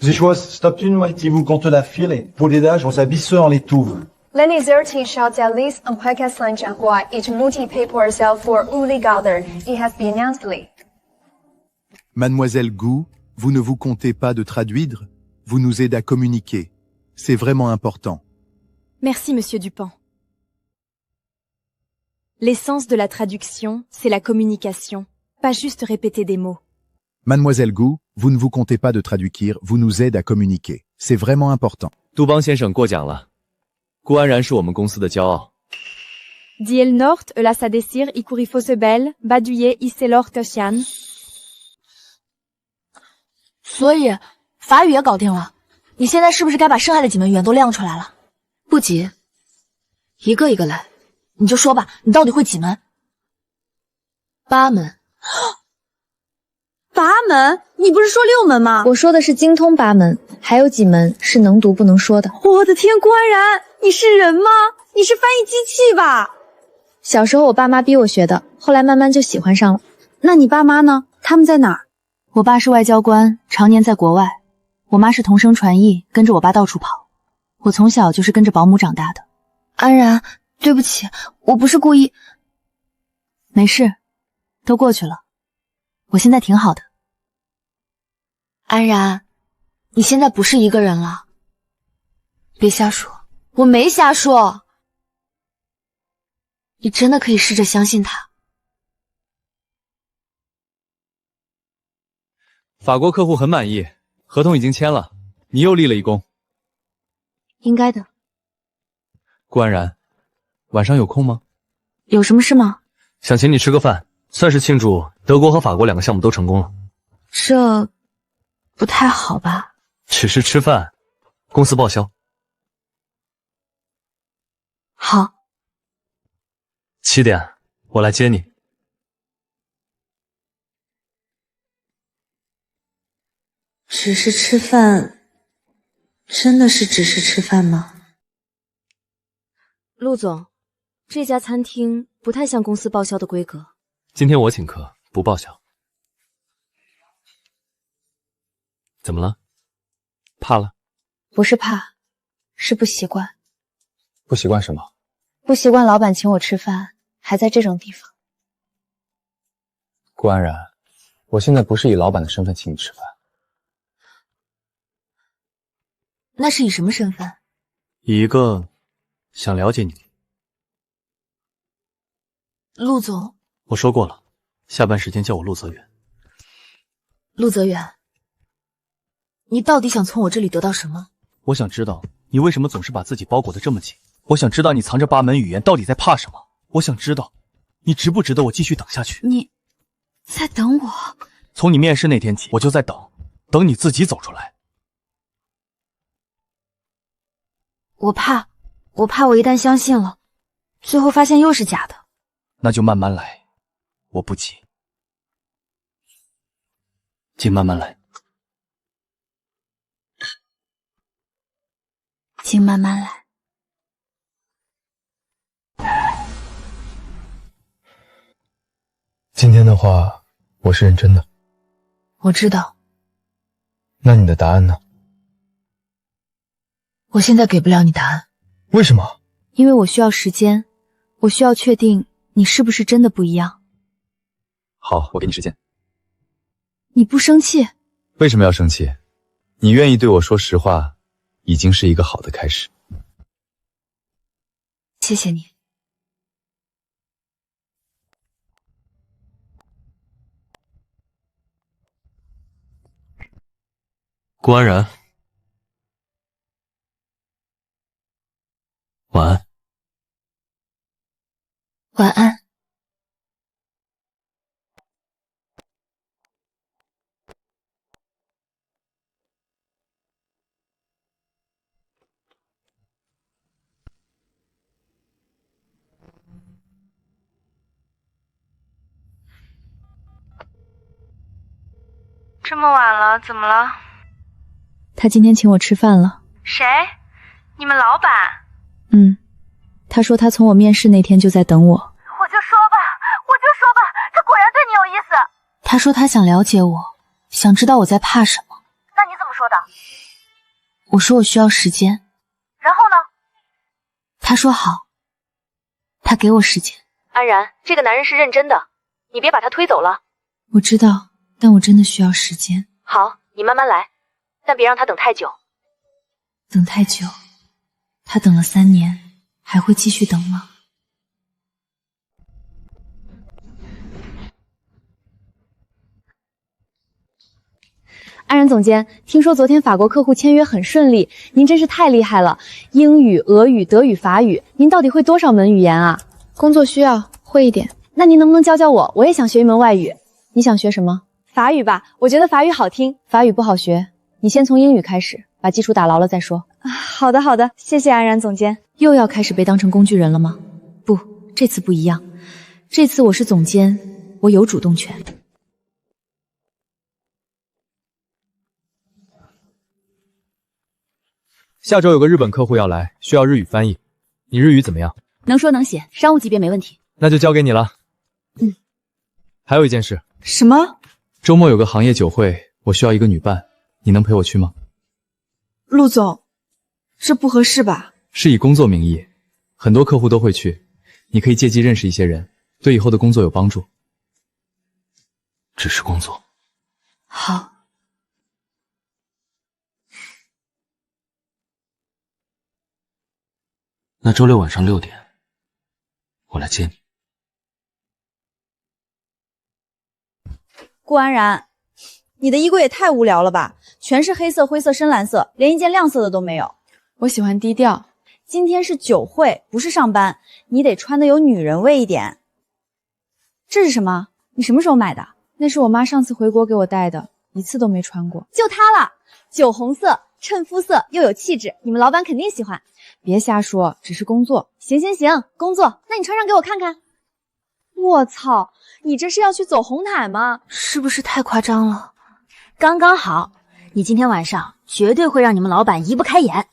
Ich weiß, stoppt-une moitié-vous contre la file, pour les dages, on s'habille en les tours. Lenny Zertin shot at least on Pakistan Jaguar, each multi-paper sell for Uli Gardner. It has been announced. Mademoiselle Gou, vous ne vous comptez pas de traduire? Vous nous aidez à communiquer. C'est vraiment important. Merci, monsieur Dupont. L'essence de la traduction, c'est la communication, pas juste répéter des mots. Mademoiselle Gou, vous ne vous comptez pas de traduire, vous nous aidez à communiquer. C'est vraiment important. 杜邦先生过奖了，顾安然是我们公司的骄傲。Die el Nord, la Sadesir, Ikurifose Bel, Baduye, Iselor Toshan. 所以法语也搞定了，你现在是不是该把剩下的几门语言都亮出来了？不急，一个一个来。你就说吧，你到底会几门？8门。8门？你不是说6门吗？我说的是精通8门，还有几门是能读不能说的。我的天，顾安然，你是人吗？你是翻译机器吧？小时候我爸妈逼我学的，后来慢慢就喜欢上了。那你爸妈呢？他们在哪儿？我爸是外交官，常年在国外。我妈是同声传译，跟着我爸到处跑。我从小就是跟着保姆长大的。安然，对不起，我不是故意。没事，都过去了，我现在挺好的。安然，你现在不是一个人了，别瞎说，我没瞎说。你真的可以试着相信他。法国客户很满意，合同已经签了，你又立了一功。应该的。顾安然，晚上有空吗？有什么事吗？想请你吃个饭，算是庆祝德国和法国2个项目都成功了。这不太好吧？只是吃饭，公司报销。好。7点，我来接你。只是吃饭，真的是只是吃饭吗？陆总，这家餐厅不太像公司报销的规格。今天我请客，不报销。怎么了？怕了？不是怕，是不习惯。不习惯什么？不习惯老板请我吃饭，还在这种地方。顾安然，我现在不是以老板的身份请你吃饭。那是以什么身份？以一个想了解你。陆总，我说过了，下班时间叫我陆泽远。陆泽远，你到底想从我这里得到什么？我想知道你为什么总是把自己包裹得这么紧。我想知道你藏着8门语言到底在怕什么。我想知道你值不值得我继续等下去。你在等我？从你面试那天起，我就在等你自己走出来。我怕我一旦相信了，最后发现又是假的。那就慢慢来，我不急，请慢慢来。请慢慢来。今天的话，我是认真的。我知道。那你的答案呢？我现在给不了你答案。为什么？因为我需要时间，我需要确定你是不是真的不一样。好，我给你时间。你不生气？为什么要生气？你愿意对我说实话，已经是一个好的开始。谢谢你。顾安然，晚安。晚安。这么晚了，怎么了？他今天请我吃饭了。谁？你们老板？他说他从我面试那天就在等我。我就说吧，他果然对你有意思。他说他想了解我，想知道我在怕什么。那你怎么说的？我说我需要时间。然后呢？他说好，他给我时间。安然，这个男人是认真的，你别把他推走了。我知道，但我真的需要时间。好，你慢慢来，但别让他等太久。等太久？他等了3年，还会继续等吗？安然总监，听说昨天法国客户签约很顺利，您真是太厉害了！英语、俄语、德语、法语，您到底会多少门语言啊？工作需要会一点。那您能不能教教我？我也想学一门外语。你想学什么？法语吧，我觉得法语好听。法语不好学，你先从英语开始，把基础打牢了再说。好的，好的，谢谢安然总监。又要开始被当成工具人了吗？不，这次不一样，这次我是总监，我有主动权。下周有个日本客户要来，需要日语翻译。你日语怎么样？能说能写，商务级别没问题。那就交给你了。还有一件事。什么？周末有个行业酒会，我需要一个女伴，你能陪我去吗？陆总，这不合适吧？是以工作名义，很多客户都会去，你可以借机认识一些人，对以后的工作有帮助。只是工作。好。那周六晚上6点，我来接你。顾安然，你的衣柜也太无聊了吧，全是黑色、灰色、深蓝色，连一件亮色的都没有。我喜欢低调。今天是酒会，不是上班，你得穿的有女人味一点。这是什么？你什么时候买的？那是我妈上次回国给我带的，一次都没穿过。就它了，酒红色，衬肤色，又有气质，你们老板肯定喜欢。别瞎说，只是工作。行，工作，那你穿上给我看看。我操，你这是要去走红毯吗？是不是太夸张了？刚刚好，你今天晚上绝对会让你们老板移不开眼。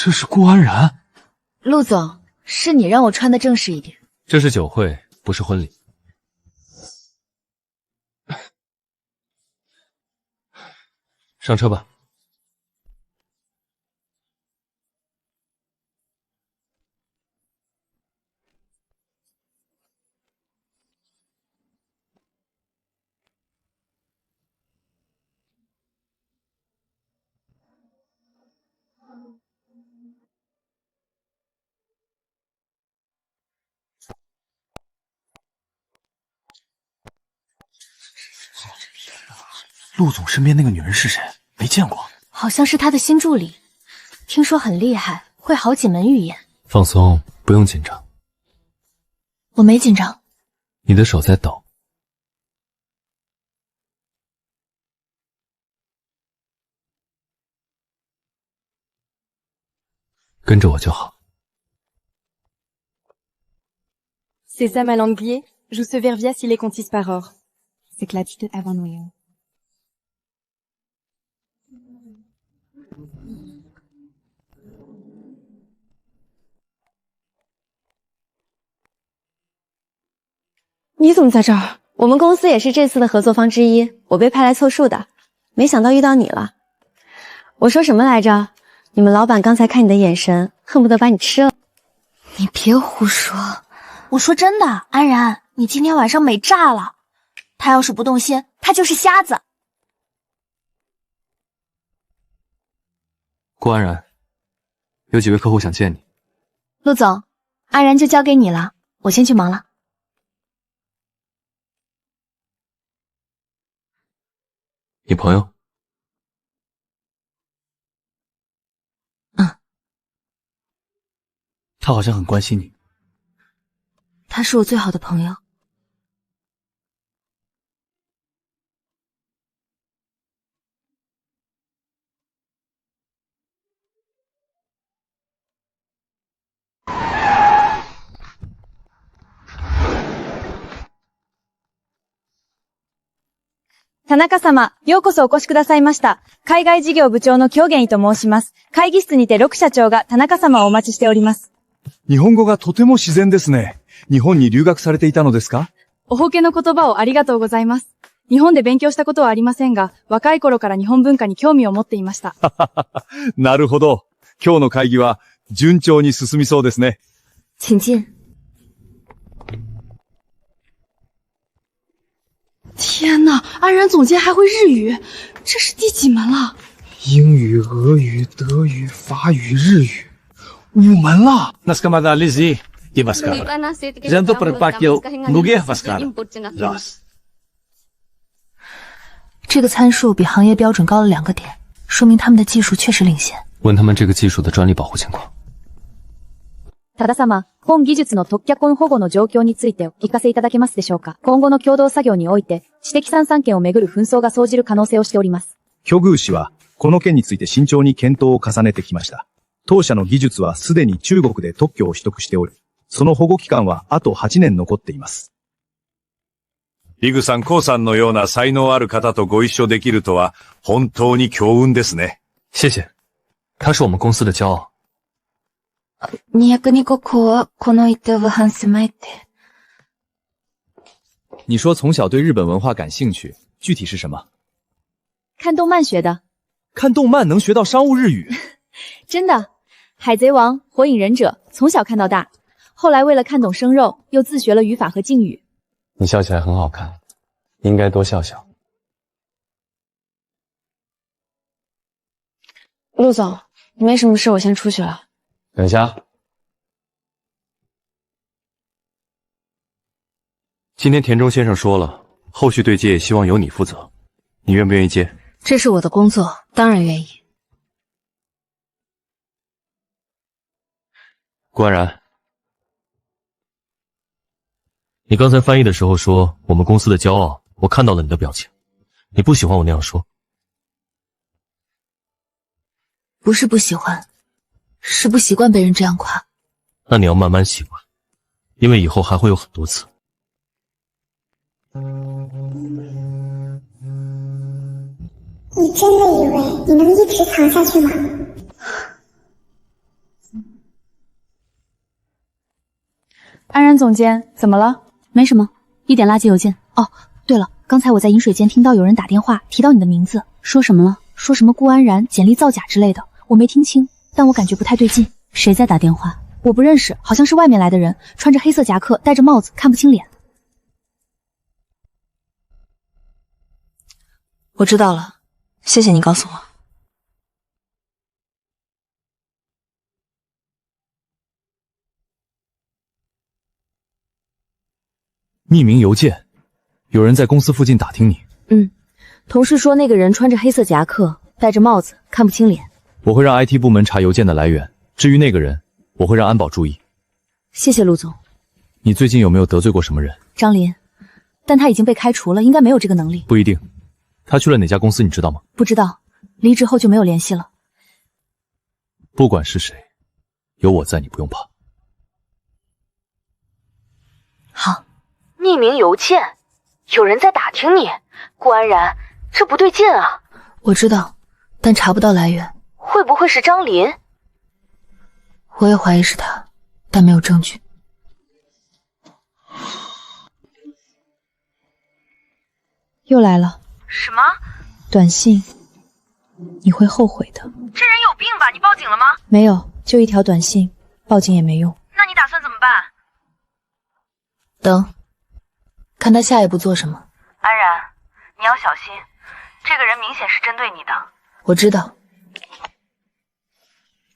这是顾安然。陆总，是你让我穿的正式一点。这是酒会，不是婚礼。上车吧。陆总身边那个女人是谁？没见过。好像是他的新助理，听说很厉害，会好几门语言。放松，不用紧张。我没紧张。你的手在抖。跟着我就好。C'est ça ma langue grillée. Joue ce vervia s'il est contis par or. C'est que la petite avant noyau. 你怎么在这儿？我们公司也是这次的合作方之一，我被派来凑数的，没想到遇到你了。我说什么来着？你们老板刚才看你的眼神，恨不得把你吃了。你别胡说，我说真的，安然，你今天晚上美炸了。他要是不动心，他就是瞎子。顾安然，有几位客户想见你。陆总，安然就交给你了，我先去忙了。你朋友？他好像很关心你。他是我最好的朋友。田中様、ようこそお越しくださいました。海外事業部長の京源と申します。会議室にて陸社長が田中様をお待ちしております。日本語がとても自然ですね。日本に留学されていたのですか？おほけの言葉をありがとうございます。日本で勉強したことはありませんが、若い頃から日本文化に興味を持っていました。なるほど。今日の会議は順調に進みそうですね。请进。天哪，安然总监还会日语，这是第几门了？英语、俄语、德语、法语、日语，5门了。Nas Lizzy, Divaskar. Zento Perpakil, Nuge Vaskar. Zos. 这个参数比行业标准高了2个点，说明他们的技术确实领先。问他们这个技术的专利保护情况。多田様、本技術の特許権保護の状況についてお聞かせいただけますでしょうか。今後の共同作業において、知的産権をめぐる紛争が生じる可能性をしております。巨宮氏は、この件について慎重に検討を重ねてきました。当社の技術はすでに中国で特許を取得しており、その保護期間はあと8年残っています。イグさん、コウさんのような才能ある方とご一緒できるとは、本当に強運ですね。谢谢，他是我们公司的骄傲。202個はこの糸を半すまえて。你说从小对日本文化感兴趣，具体是什么？看动漫学的。看动漫能学到商务日语？真的，海贼王、火影忍者从小看到大，后来为了看懂生肉，又自学了语法和敬语。你笑起来很好看，应该多笑笑。陆总，没什么事，我先出去了。等一下。今天田中先生说了，后续对接也希望由你负责，你愿不愿意接？这是我的工作，当然愿意。顾安然，你刚才翻译的时候说我们公司的骄傲，我看到了你的表情，你不喜欢我那样说？不是不喜欢，是不习惯被人这样夸。那你要慢慢习惯，因为以后还会有很多次。你真的以为你能一直扛下去吗？安然总监，怎么了？没什么，一点垃圾邮件。哦，对了，刚才我在饮水间听到有人打电话提到你的名字，说什么了？说什么顾安然简历造假之类的，我没听清，但我感觉不太对劲。谁在打电话？我不认识，好像是外面来的人，穿着黑色夹克，戴着帽子，看不清脸。我知道了，谢谢你告诉我。匿名邮件，有人在公司附近打听你。同事说那个人穿着黑色夹克，戴着帽子，看不清脸。我会让 IT 部门查邮件的来源，至于那个人，我会让安保注意。谢谢陆总。你最近有没有得罪过什么人？张林，但他已经被开除了，应该没有这个能力。不一定。他去了哪家公司你知道吗？不知道，离职后就没有联系了。不管是谁，有我在，你不用怕。好。匿名邮件，有人在打听你，顾安然，这不对劲啊！我知道，但查不到来源。会不会是张林？我也怀疑是他，但没有证据。又来了。什么？短信，你会后悔的。这人有病吧？你报警了吗？没有，就一条短信，报警也没用。那你打算怎么办？等，看他下一步做什么。安然，你要小心，这个人明显是针对你的。我知道。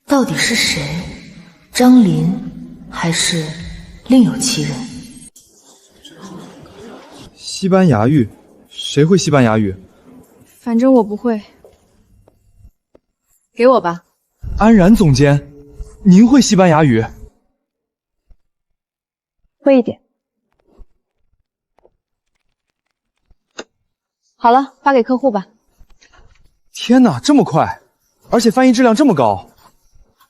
到底是谁？张林还是另有其人？西班牙语？谁会西班牙语？反正我不会。给我吧。安然总监，您会西班牙语？会一点。好了，发给客户吧。天哪，这么快，而且翻译质量这么高。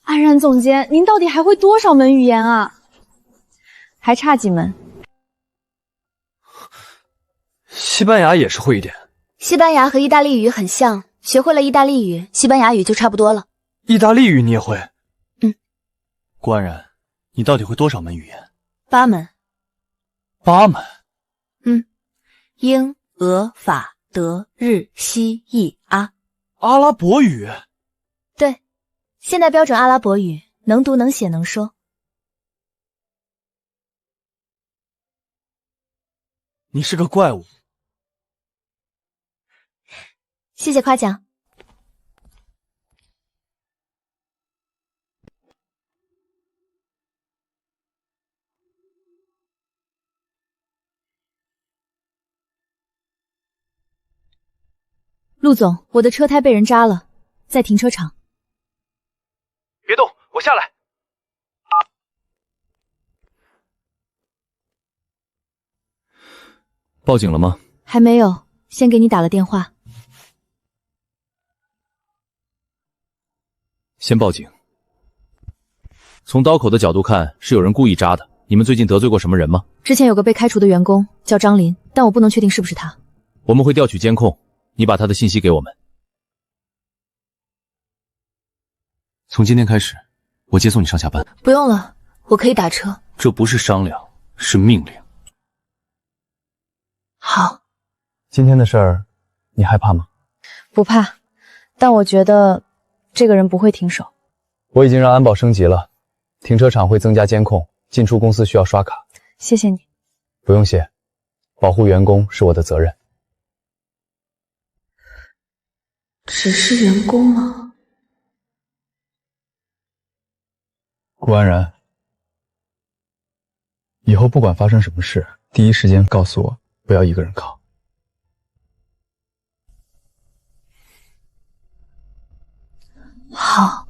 安然总监，您到底还会多少门语言啊？还差几门？西班牙也是会一点。西班牙和意大利语很像，学会了意大利语，西班牙语就差不多了。意大利语你也会？顾安然，你到底会多少门语言？8门。8门？英、俄、法、德、日、西、意、阿。阿拉伯语？对，现代标准阿拉伯语，能读能写能说。你是个怪物。谢谢夸奖。陆总，我的车胎被人扎了，在停车场。别动，我下来。报警了吗？还没有，先给你打了电话。先报警。从刀口的角度看，是有人故意扎的。你们最近得罪过什么人吗？之前有个被开除的员工叫张林，但我不能确定是不是他。我们会调取监控，你把他的信息给我们。从今天开始，我接送你上下班。不用了，我可以打车。这不是商量，是命令。好。今天的事儿，你害怕吗？不怕，但我觉得这个人不会停手。我已经让安保升级了，停车场会增加监控，进出公司需要刷卡。谢谢你。不用谢，保护员工是我的责任。只是员工吗？顾安然，以后不管发生什么事，第一时间告诉我，不要一个人扛。好。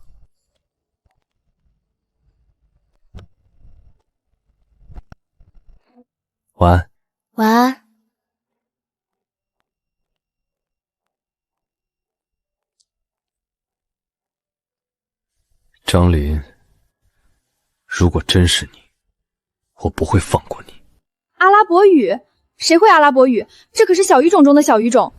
晚安。晚安。张林，如果真是你，我不会放过你。阿拉伯语？谁会阿拉伯语？这可是小语种中的小语种。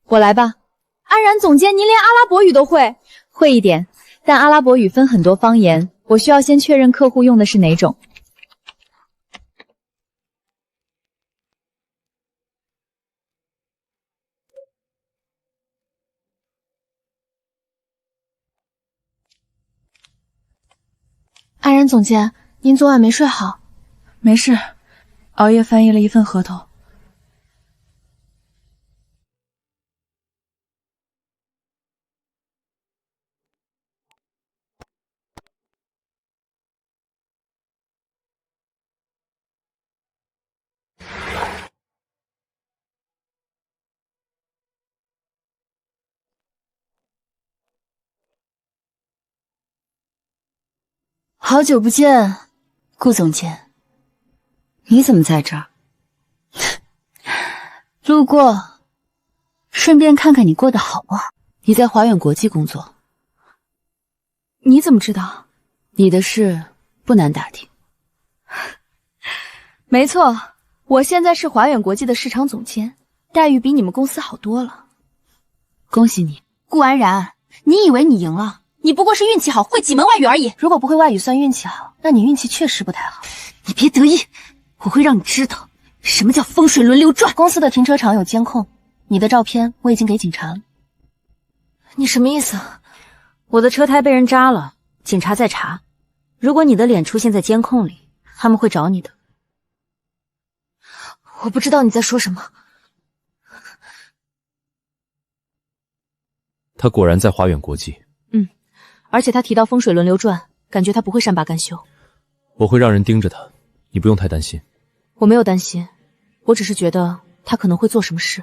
我来吧。安然总监，您连阿拉伯语都会？会一点，但阿拉伯语分很多方言，我需要先确认客户用的是哪种。安然总监，您昨晚没睡好？没事，熬夜翻译了一份合同。好久不见，顾总监，你怎么在这儿？路过，顺便看看你过得好不好。你在华远国际工作，你怎么知道？你的事不难打听。没错，我现在是华远国际的市场总监，待遇比你们公司好多了。恭喜你，顾安然，你以为你赢了？你不过是运气好，会几门外语而已。如果不会外语算运气好，那你运气确实不太好。你别得意，我会让你知道什么叫风水轮流转。公司的停车场有监控，你的照片我已经给警察了。你什么意思？我的车胎被人扎了，警察在查。如果你的脸出现在监控里，他们会找你的。我不知道你在说什么。他果然在华远国际。而且他提到风水轮流转，感觉他不会善罢甘休。我会让人盯着他，你不用太担心。我没有担心，我只是觉得他可能会做什么事。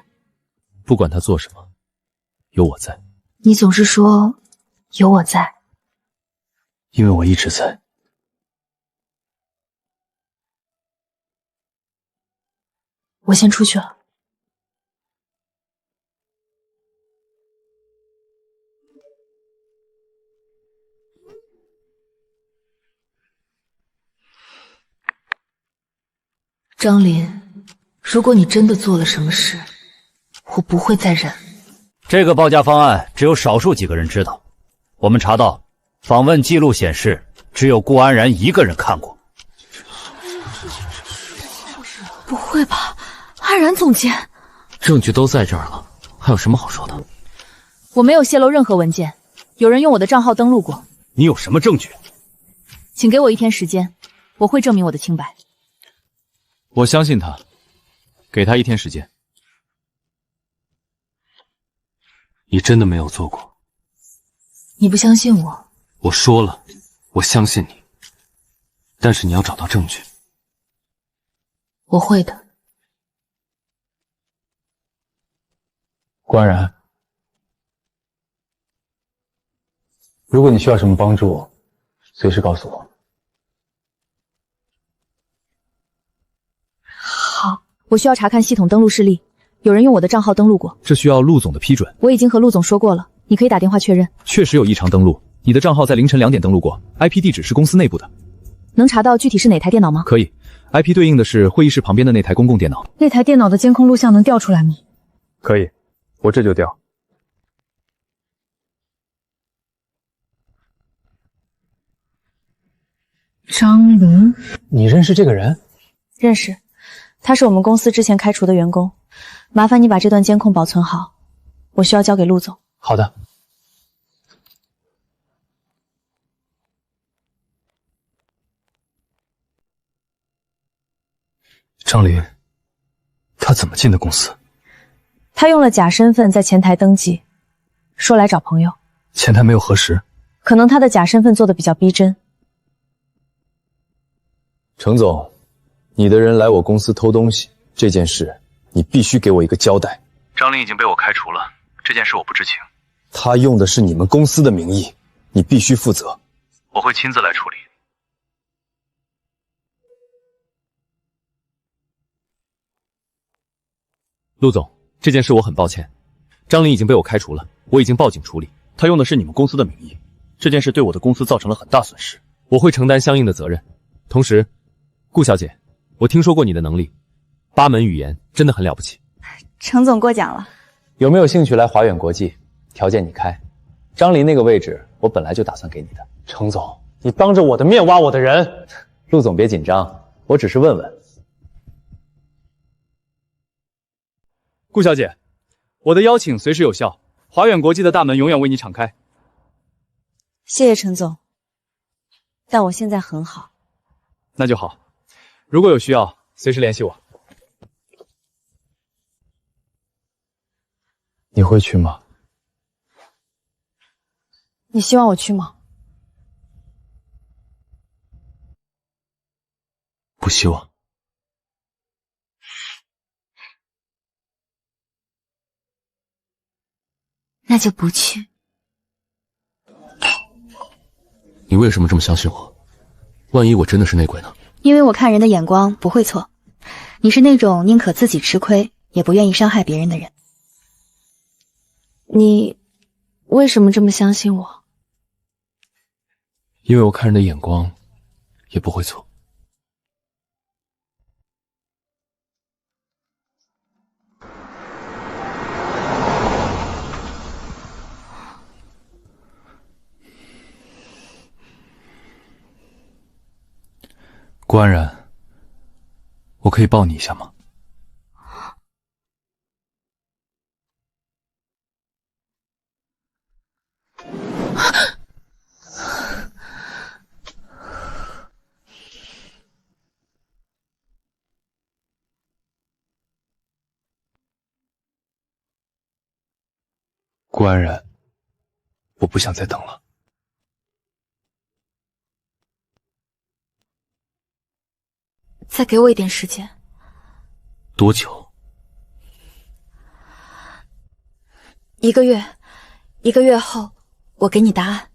不管他做什么，有我在。你总是说有我在，因为我一直在。我先出去了。张林，如果你真的做了什么事，我不会再忍。这个报价方案只有少数几个人知道。我们查到，访问记录显示，只有顾安然一个人看过。不会吧，安然总监？证据都在这儿了，还有什么好说的？我没有泄露任何文件，有人用我的账号登录过。你有什么证据？请给我1天时间，我会证明我的清白。我相信他，给他1天时间。你真的没有做过？你不相信我？我说了，我相信你，但是你要找到证据。我会的。顾安然，如果你需要什么帮助，随时告诉我。我需要查看系统登录事例，有人用我的账号登录过。这需要陆总的批准。我已经和陆总说过了，你可以打电话确认。确实有异常登录，你的账号在凌晨2点登录过 ，IP 地址是公司内部的。能查到具体是哪台电脑吗？可以 ，IP 对应的是会议室旁边的那台公共电脑。那台电脑的监控录像能调出来吗？可以，我这就调。张琳，你认识这个人？认识，他是我们公司之前开除的员工。麻烦你把这段监控保存好，我需要交给陆总。好的。张琳，他怎么进的公司？他用了假身份在前台登记，说来找朋友。前台没有核实，可能他的假身份做的比较逼真。程总，你的人来我公司偷东西，这件事你必须给我一个交代。张琳已经被我开除了，这件事我不知情。他用的是你们公司的名义，你必须负责。我会亲自来处理。陆总，这件事我很抱歉，张琳已经被我开除了，我已经报警处理。他用的是你们公司的名义，这件事对我的公司造成了很大损失，我会承担相应的责任。同时，顾小姐，我听说过你的能力，8门语言真的很了不起。程总过奖了。有没有兴趣来华远国际？条件你开。张琳那个位置，我本来就打算给你的。程总，你当着我的面挖我的人。陆总别紧张，我只是问问。顾小姐，我的邀请随时有效，华远国际的大门永远为你敞开。谢谢程总，但我现在很好。那就好，如果有需要，随时联系我。你会去吗？你希望我去吗？不希望。那就不去。你为什么这么相信我？万一我真的是内鬼呢？因为我看人的眼光不会错。你是那种宁可自己吃亏，也不愿意伤害别人的人。你为什么这么相信我？因为我看人的眼光也不会错。顾安然，我可以抱你一下吗？顾安然，我不想再等了。再给我一点时间。多久？1个月，1个月后我给你答案。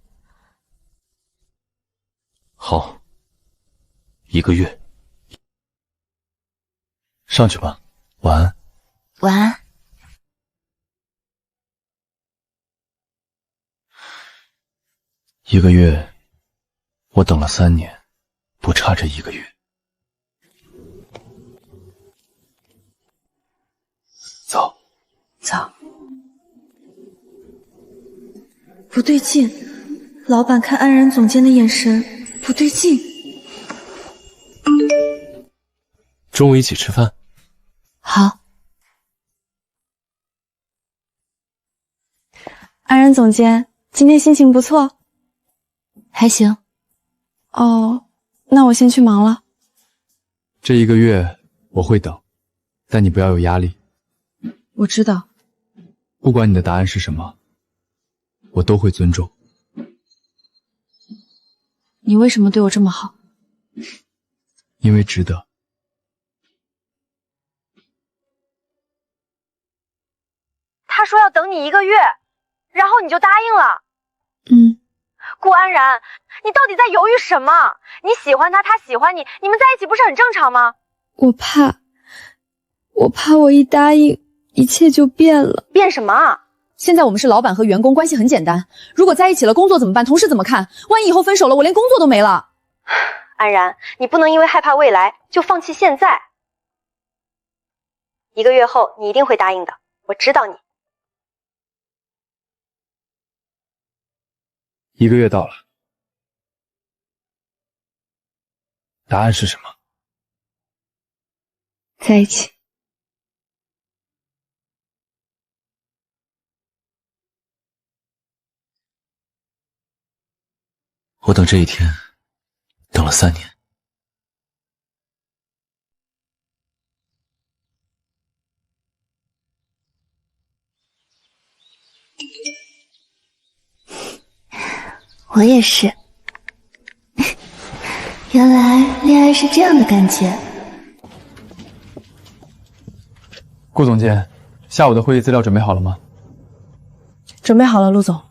好，1个月。上去吧，晚安。晚安。1个月，我等了3年，不差这1个月。走。走。不对劲，老板看安然总监的眼神不对劲。中午一起吃饭。好。安然总监，今天心情不错。还行。哦，那我先去忙了。这1个月我会等，但你不要有压力。我知道。不管你的答案是什么，我都会尊重。你为什么对我这么好？因为值得。他说要等你1个月，然后你就答应了。顾安然，你到底在犹豫什么？你喜欢他，他喜欢你，你们在一起不是很正常吗？我怕我一答应，一切就变了。变什么？现在我们是老板和员工，关系很简单。如果在一起了，工作怎么办？同事怎么看？万一以后分手了，我连工作都没了。安然，你不能因为害怕未来就放弃现在。1个月后你一定会答应的，我知道你。1个月到了。答案是什么？在一起。我等这一天，等了3年。我也是。原来恋爱是这样的感觉。顾总监，下午的会议资料准备好了吗？准备好了，陆总。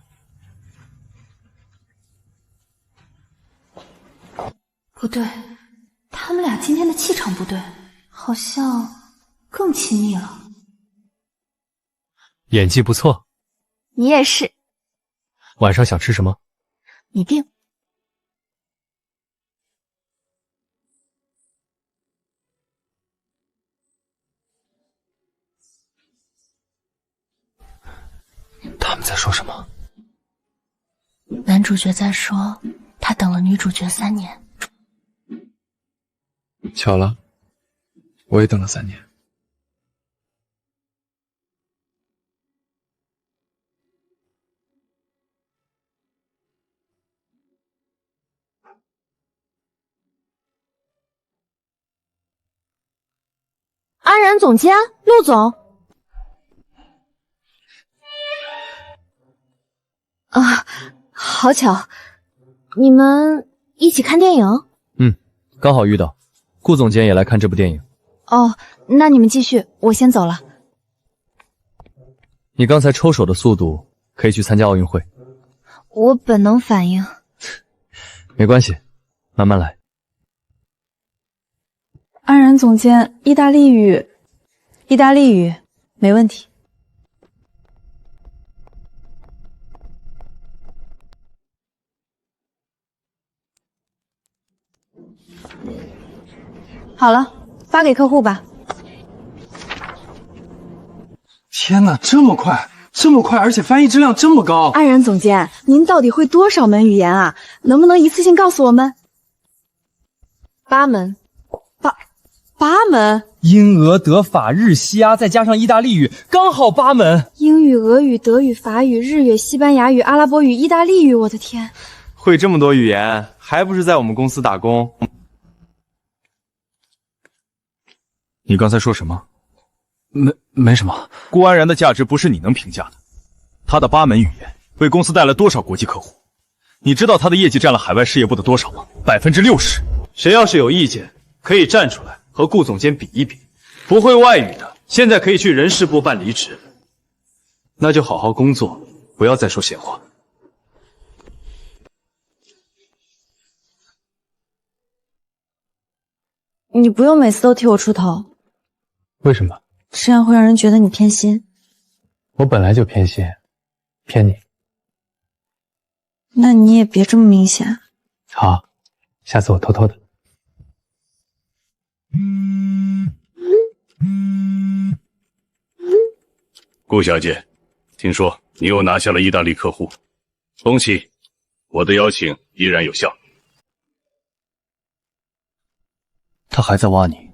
不对，他们俩今天的气场不对，好像更亲密了。演技不错。你也是。晚上想吃什么？你定。他们在说什么？男主角在说，他等了女主角3年。巧了，我也等了3年。安然总监，陆总。啊，好巧，你们一起看电影？刚好遇到，顾总监也来看这部电影。哦，那你们继续，我先走了。你刚才抽手的速度，可以去参加奥运会。我本能反应。没关系，慢慢来。安然总监，意大利语没问题。好了，发给客户吧。天哪，这么快，而且翻译质量这么高！安然总监，您到底会多少门语言啊？能不能一次性告诉我们？8门。8门？英、俄、德、法、日、西、阿，再加上意大利语，刚好8门。英语、俄语、德语、法语、日语、西班牙语、阿拉伯语、意大利语，我的天！会这么多语言，还不是在我们公司打工？你刚才说什么？没什么。顾安然的价值不是你能评价的。他的8门语言为公司带来多少国际客户？你知道他的业绩占了海外事业部的多少吗？60%。谁要是有意见，可以站出来和顾总监比一比。不会外语的，现在可以去人事部办离职。那就好好工作，不要再说闲话。你不用每次都替我出头。为什么？这样会让人觉得你偏心。我本来就偏心，骗你。那你也别这么明显。好，下次我偷偷的。顾小姐，听说你又拿下了意大利客户，恭喜！我的邀请依然有效。他还在挖你。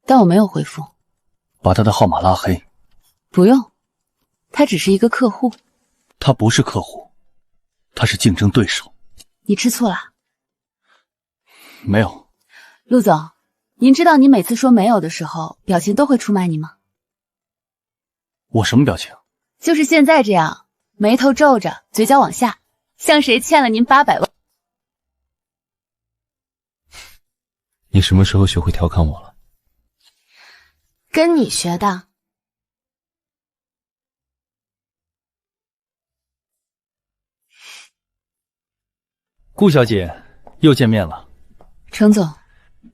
但我没有回复。把他的号码拉黑。不用，他只是一个客户。他不是客户，他是竞争对手。你吃醋了？没有。陆总，您知道你每次说没有的时候，表情都会出卖你吗？我什么表情？就是现在这样，眉头皱着，嘴角往下，像谁欠了您800万。你什么时候学会调侃我了？跟你学的。顾小姐，又见面了。程总，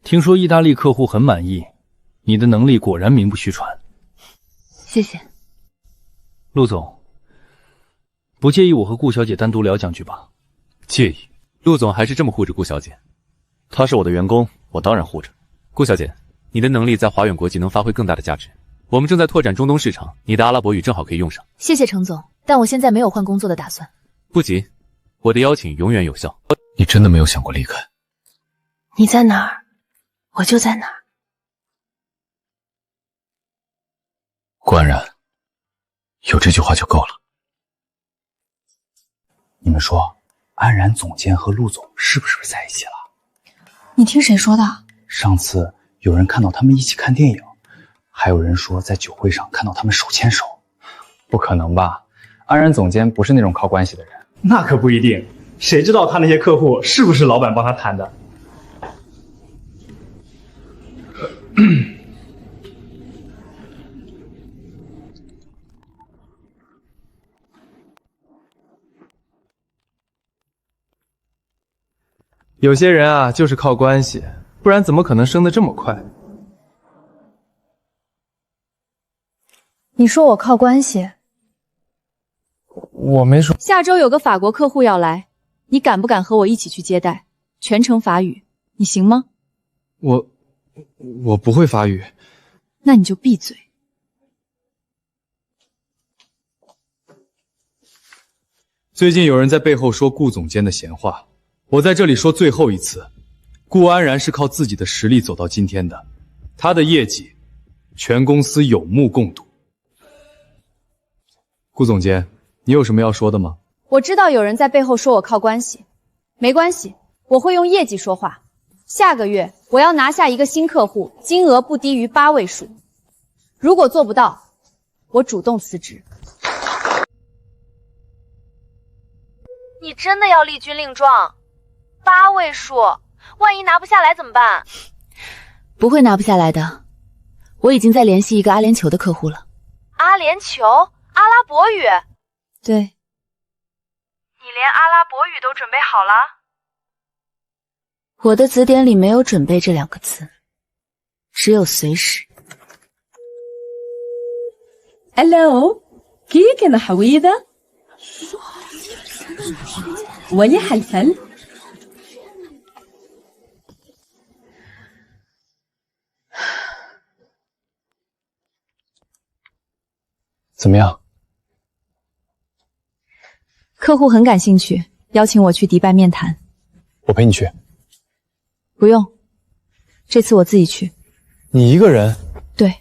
听说意大利客户很满意，你的能力果然名不虚传。谢谢。陆总，不介意我和顾小姐单独聊2句吧？介意。陆总还是这么护着顾小姐。她是我的员工，我当然护着。顾小姐，你的能力在华远国际能发挥更大的价值。我们正在拓展中东市场，你的阿拉伯语正好可以用上。谢谢程总，但我现在没有换工作的打算。不急，我的邀请永远有效。你真的没有想过离开？你在哪儿，我就在哪儿。顾安然，有这句话就够了。你们说，安然总监和陆总是不是在一起了？你听谁说的？上次有人看到他们一起看电影，还有人说在酒会上看到他们手牵手。不可能吧？安然总监不是那种靠关系的人。那可不一定，谁知道他那些客户是不是老板帮他谈的？有些人啊，就是靠关系，不然怎么可能升得这么快？你说我靠关系？我没说。下周有个法国客户要来，你敢不敢和我一起去接待？全程法语，你行吗？我不会法语。那你就闭嘴。最近有人在背后说顾总监的闲话，我在这里说最后一次，顾安然是靠自己的实力走到今天的，他的业绩，全公司有目共睹。顾总监，你有什么要说的吗？我知道有人在背后说我靠关系，没关系，我会用业绩说话。下个月我要拿下一个新客户，金额不低于8位数。如果做不到，我主动辞职。你真的要厉军令状？8位数，万一拿不下来怎么办？不会拿不下来的，我已经在联系一个阿联酋的客户了。阿联酋？阿拉伯语？对。你连阿拉伯语都准备好了？我的词典里没有准备这2个字，只有随时。Hello， كيف أنا حويدة؟ وليح الفل怎么样？客户很感兴趣，邀请我去迪拜面谈。我陪你去。不用，这次我自己去。你一个人？对，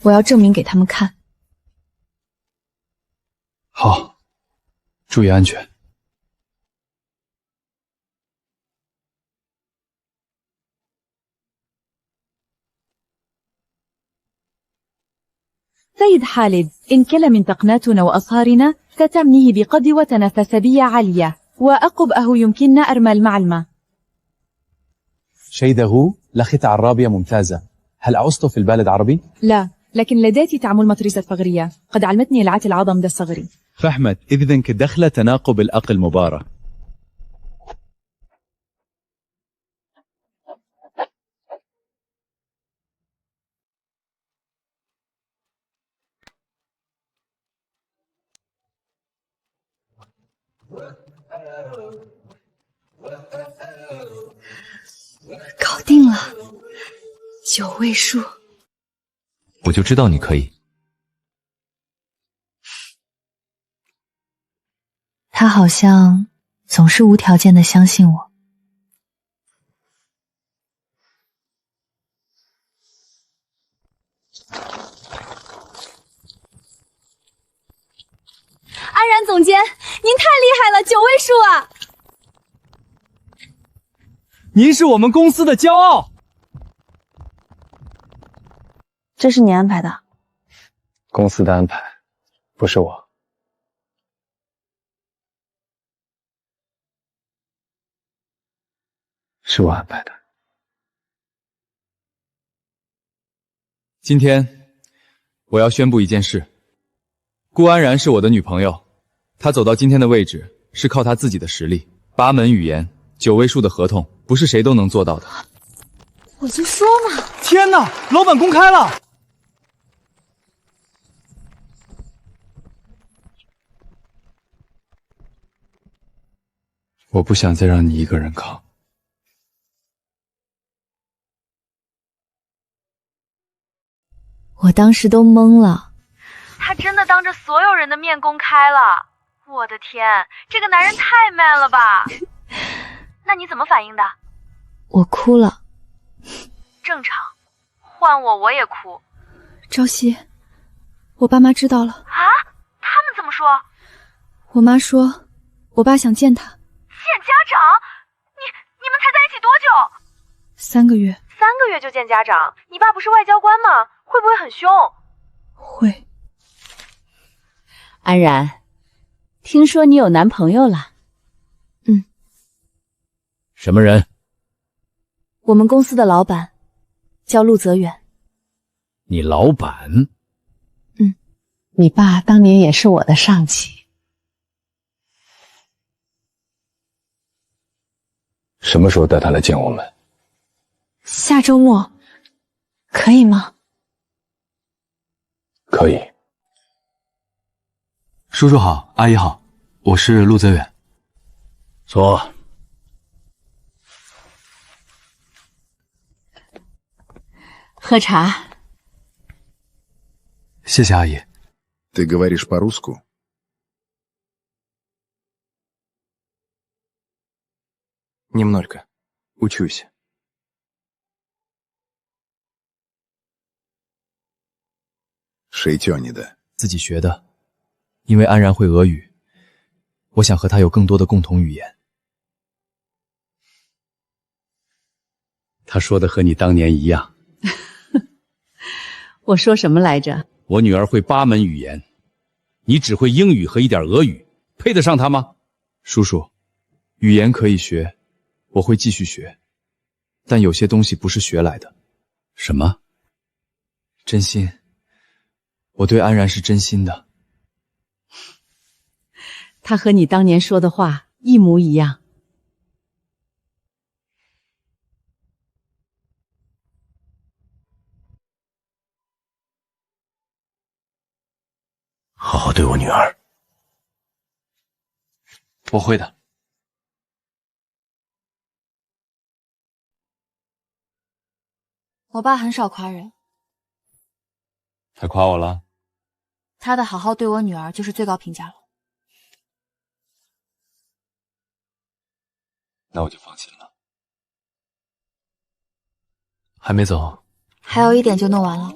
我要证明给他们看。好，注意安全。سيد خالد، إن كل من تقناتنا وأصهارنا ستمنيه بقدوة وتنافسية عالية وأقبأه يمكننا أرمال معلمة. شيده لخت عرابية ممتازة. هل عصت في البلد عربي؟ لا، لكن لديتي تعمل مطرزة فغرية قد علمتني العات العظم ده الصغري. فحمد إذن كدخل تناقب الأقل مبارة.搞定了，9位数。我就知道你可以。他好像总是无条件的相信我。安然总监，您太厉害了，9位数啊！您是我们公司的骄傲。这是你安排的？公司的安排，不是我。是我安排的。今天我要宣布一件事，顾安然是我的女朋友，她走到今天的位置是靠她自己的实力，8门语言，9位数的合同，不是谁都能做到的。我就说嘛！天哪，老板公开了！我不想再让你一个人扛。我当时都懵了。他真的当着所有人的面公开了，我的天，这个男人太 man 了吧！那你怎么反应的？我哭了。正常，换我也哭。朝夕，我爸妈知道了。啊？他们怎么说？我妈说，我爸想见他。见家长？你们才在一起多久？3个月。3个月就见家长？你爸不是外交官吗？会不会很凶？会。安然，听说你有男朋友了？什么人？我们公司的老板，叫陆泽远。你老板？你爸当年也是我的上级。什么时候带他来见我们？下周末，可以吗？可以。叔叔好，阿姨好，我是陆泽远。坐。喝茶。谢谢阿姨。Ты говоришь по-русски? Немного. Учусь. 谁教你的？自己学的。因为安然会俄语，我想和她有更多的共同语言。他说的和你当年一样。我说什么来着？我女儿会8门语言，你只会英语和一点俄语，配得上她吗？叔叔，语言可以学，我会继续学，但有些东西不是学来的。什么？真心。我对安然是真心的。他和你当年说的话一模一样。好好对我女儿。我会的。我爸很少夸人，他夸我了？他的好好对我女儿就是最高评价了。那我就放心了。还没走？还有1点就弄完了。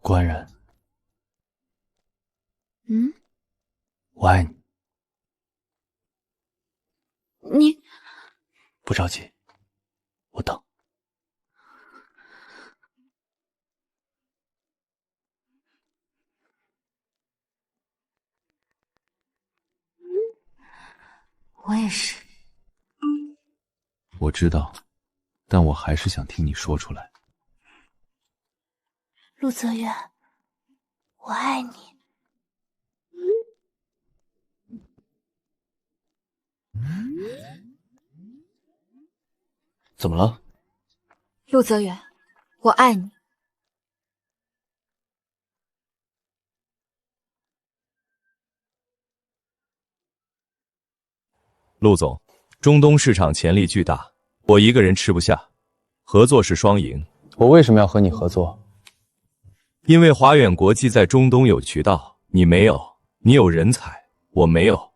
顾安然，我爱你。你不着急，我等。我也是。我知道，但我还是想听你说出来。陆泽远，我爱你。怎么了？陆泽远，我爱你。陆总，中东市场潜力巨大，我一个人吃不下，合作是双赢。我为什么要和你合作？因为华远国际在中东有渠道，你没有，你有人才，我没有，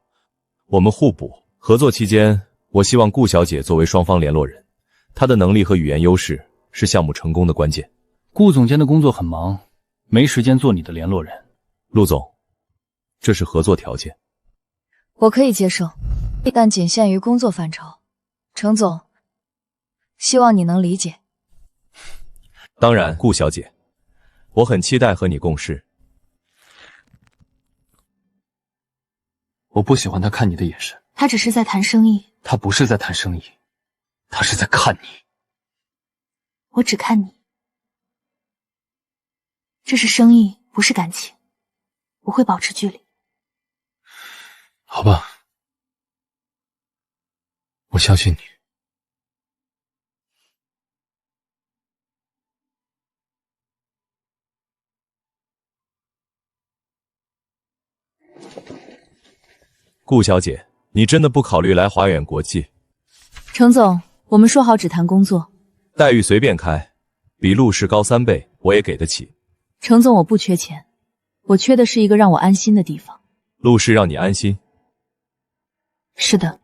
我们互补。合作期间，我希望顾小姐作为双方联络人，她的能力和语言优势是项目成功的关键。顾总监的工作很忙，没时间做你的联络人。陆总，这是合作条件。我可以接受，但仅限于工作范畴。程总，希望你能理解。当然，顾小姐，我很期待和你共事。我不喜欢他看你的眼神。他只是在谈生意。他不是在谈生意，他是在看你。我只看你。这是生意，不是感情。我会保持距离。好吧，我相信你。顾小姐，你真的不考虑来华远国际？程总，我们说好只谈工作，待遇随便开，比陆氏高3倍，我也给得起。程总，我不缺钱，我缺的是一个让我安心的地方。陆氏让你安心？是的。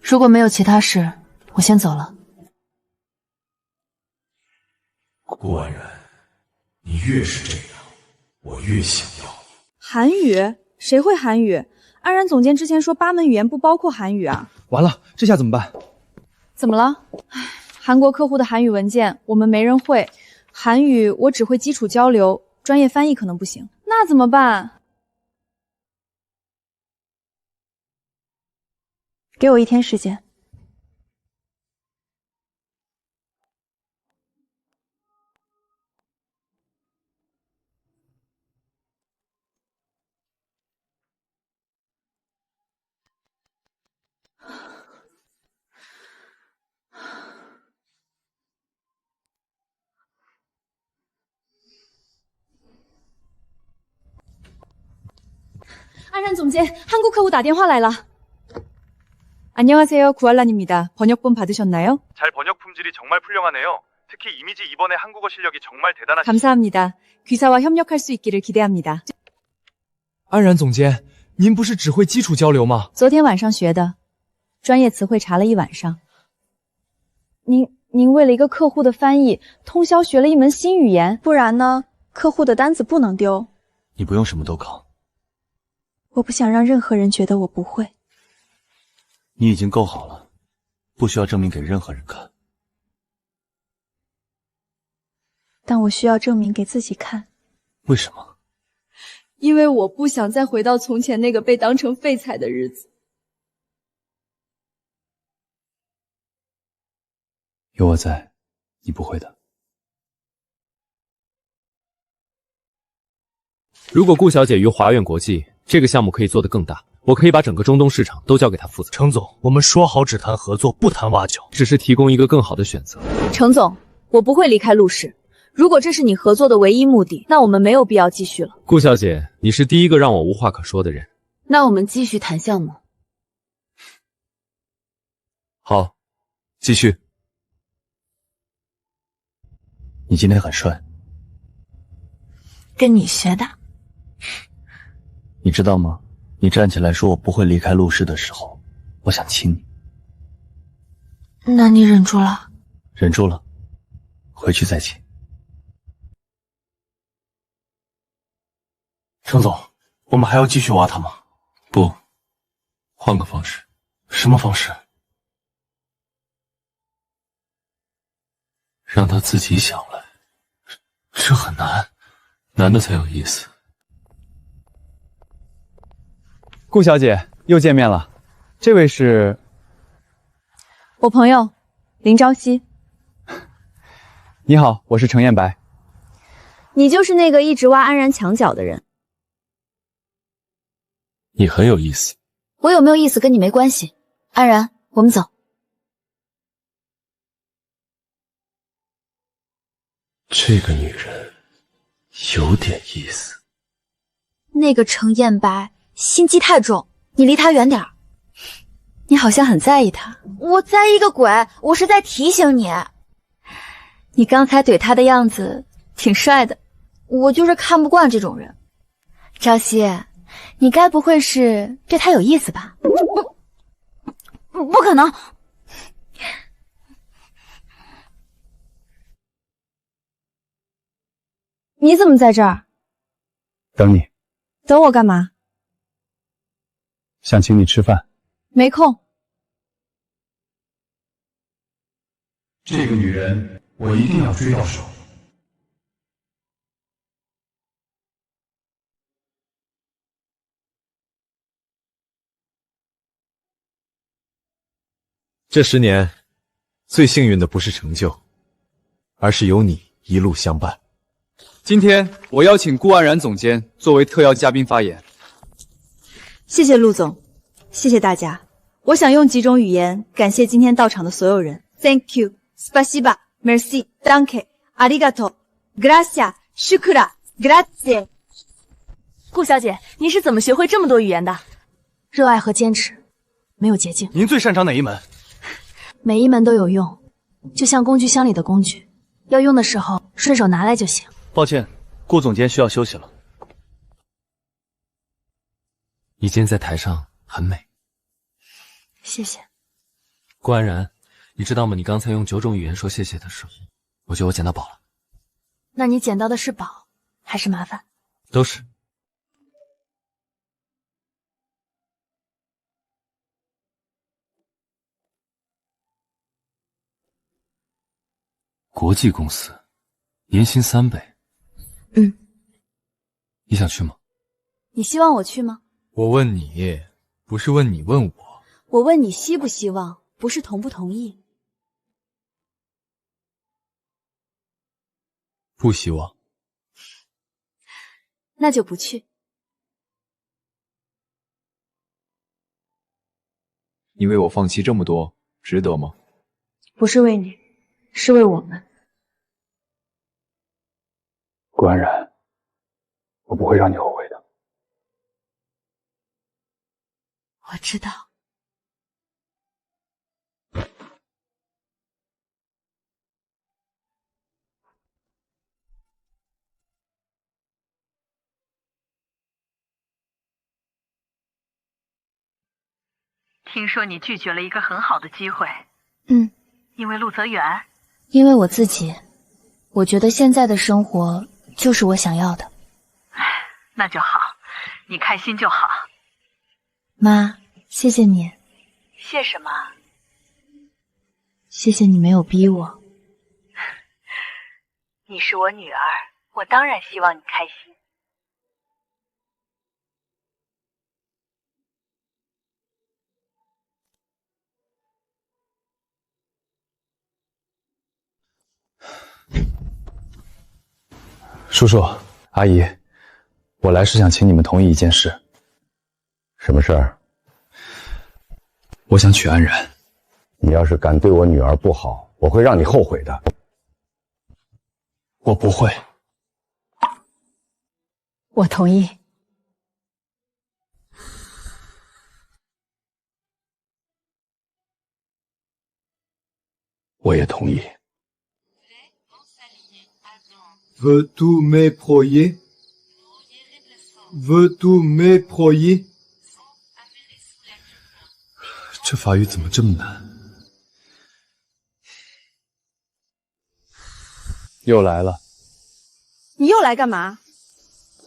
如果没有其他事，我先走了。顾安然，你越是这样，我越想要你。韩语？谁会韩语？安然总监之前说8门语言不包括韩语啊。完了，这下怎么办？怎么了？唉，韩国客户的韩语文件我们没人会，韩语我只会基础交流，专业翻译可能不行。那怎么办？给我1天时间。安然总监，韩国客户打电话来了。안녕하세요, 구알란입니다. 번역본 받으셨나요? 잘 번역 품질이 정말 훌륭하네요. 특히 이미지 이번의 한국어 실력이 정말 대단하시네요. 감사합니다. 귀사와 협력할 수 있기를 기대합니다. 安然总监，您不是只会基础交流吗？昨天晚上学的，专业词汇查了1晚上。您为了一个客户的翻译，通宵学了一门新语言，不然呢，客户的单子不能丢。你不用什么都考，我不想让任何人觉得我不会。你已经够好了，不需要证明给任何人看。但我需要证明给自己看。为什么？因为我不想再回到从前那个被当成废材的日子。有我在，你不会的。如果顾小姐于华苑国际，这个项目可以做得更大，我可以把整个中东市场都交给她负责。程总，我们说好只谈合作，不谈挖角，只是提供一个更好的选择。程总，我不会离开陆氏。如果这是你合作的唯一目的，那我们没有必要继续了。顾小姐，你是第一个让我无话可说的人。那我们继续谈项目。好，继续。你今天很帅，跟你学的。你知道吗？你站起来说我不会离开陆氏的时候，我想亲你。那你忍住了？忍住了，回去再亲。程总，我们还要继续挖他吗？不，换个方式。什么方式？让他自己想来。这很难，难的才有意思。顾小姐又见面了，这位是我朋友林朝夕。你好，我是程彦白。你就是那个一直挖安然墙角的人。你很有意思。我有没有意思跟你没关系。安然，我们走。这个女人有点意思。那个程彦白心机太重，你离他远点儿。你好像很在意他。我在意个鬼，我是在提醒你。你刚才怼他的样子挺帅的，我就是看不惯这种人。朝夕，你该不会是对他有意思吧？不可能。你怎么在这儿？等你。等我干嘛？想请你吃饭。没空。这个女人，我一定要追到手。这10年，最幸运的不是成就，而是有你一路相伴。今天我邀请顾安然总监作为特邀嘉宾发言。谢谢陆总，谢谢大家。我想用几种语言感谢今天到场的所有人。Thank you, спасибо, merci, danke, arigato, gracias, shukra, grazie。顾小姐，你是怎么学会这么多语言的？热爱和坚持，没有捷径。您最擅长哪一门？每一门都有用，就像工具箱里的工具，要用的时候顺手拿来就行。抱歉，顾总监需要休息了。你今天在台上很美。谢谢。顾安然，你知道吗？你刚才用9种语言说谢谢的时候，我觉得我捡到宝了。那你捡到的是宝还是麻烦？都是。国际公司，年薪3倍。你想去吗？你希望我去吗？我问你，不是问你问我。我问你希不希望，不是同不同意。不希望。那就不去。你为我放弃这么多，值得吗？不是为你，是为我们。顾安然，我不会让你后悔的。我知道。听说你拒绝了一个很好的机会，因为陆泽远。因为我自己，我觉得现在的生活就是我想要的。那就好，你开心就好。妈，谢谢你。谢什么？谢谢你没有逼我。你是我女儿，我当然希望你开心。叔叔，阿姨，我来是想请你们同意一件事。什么事儿？我想娶安然。你要是敢对我女儿不好，我会让你后悔的。我不会。我同意。我也同意。Veux-tu m'éprouiller? Veux-tu m'éprouiller? 这法语怎么这么难？又来了。你又来干嘛？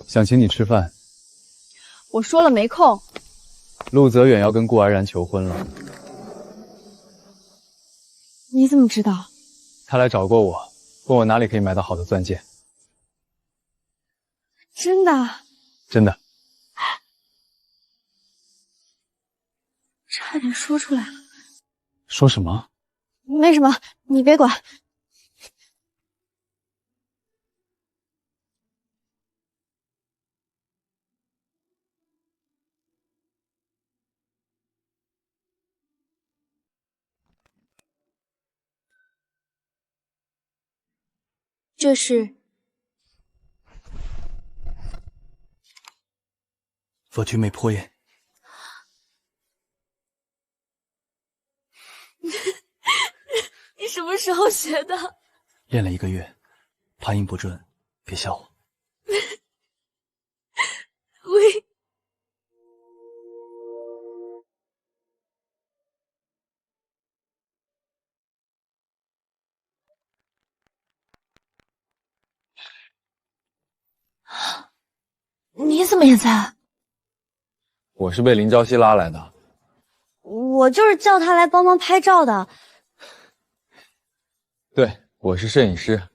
想请你吃饭。我说了没空。陆泽远要跟顾安然求婚了。你怎么知道？他来找过我，问我哪里可以买到好的钻戒。真的？真的。差点说出来了。说什么？没什么，你别管。这是Veux-tu m'éprouiller？ 你什么时候学的？练了1个月，发音不准，别笑我。喂。你怎么也在？我是被林朝夕拉来的。我就是叫他来帮忙拍照的。对，我是摄影师。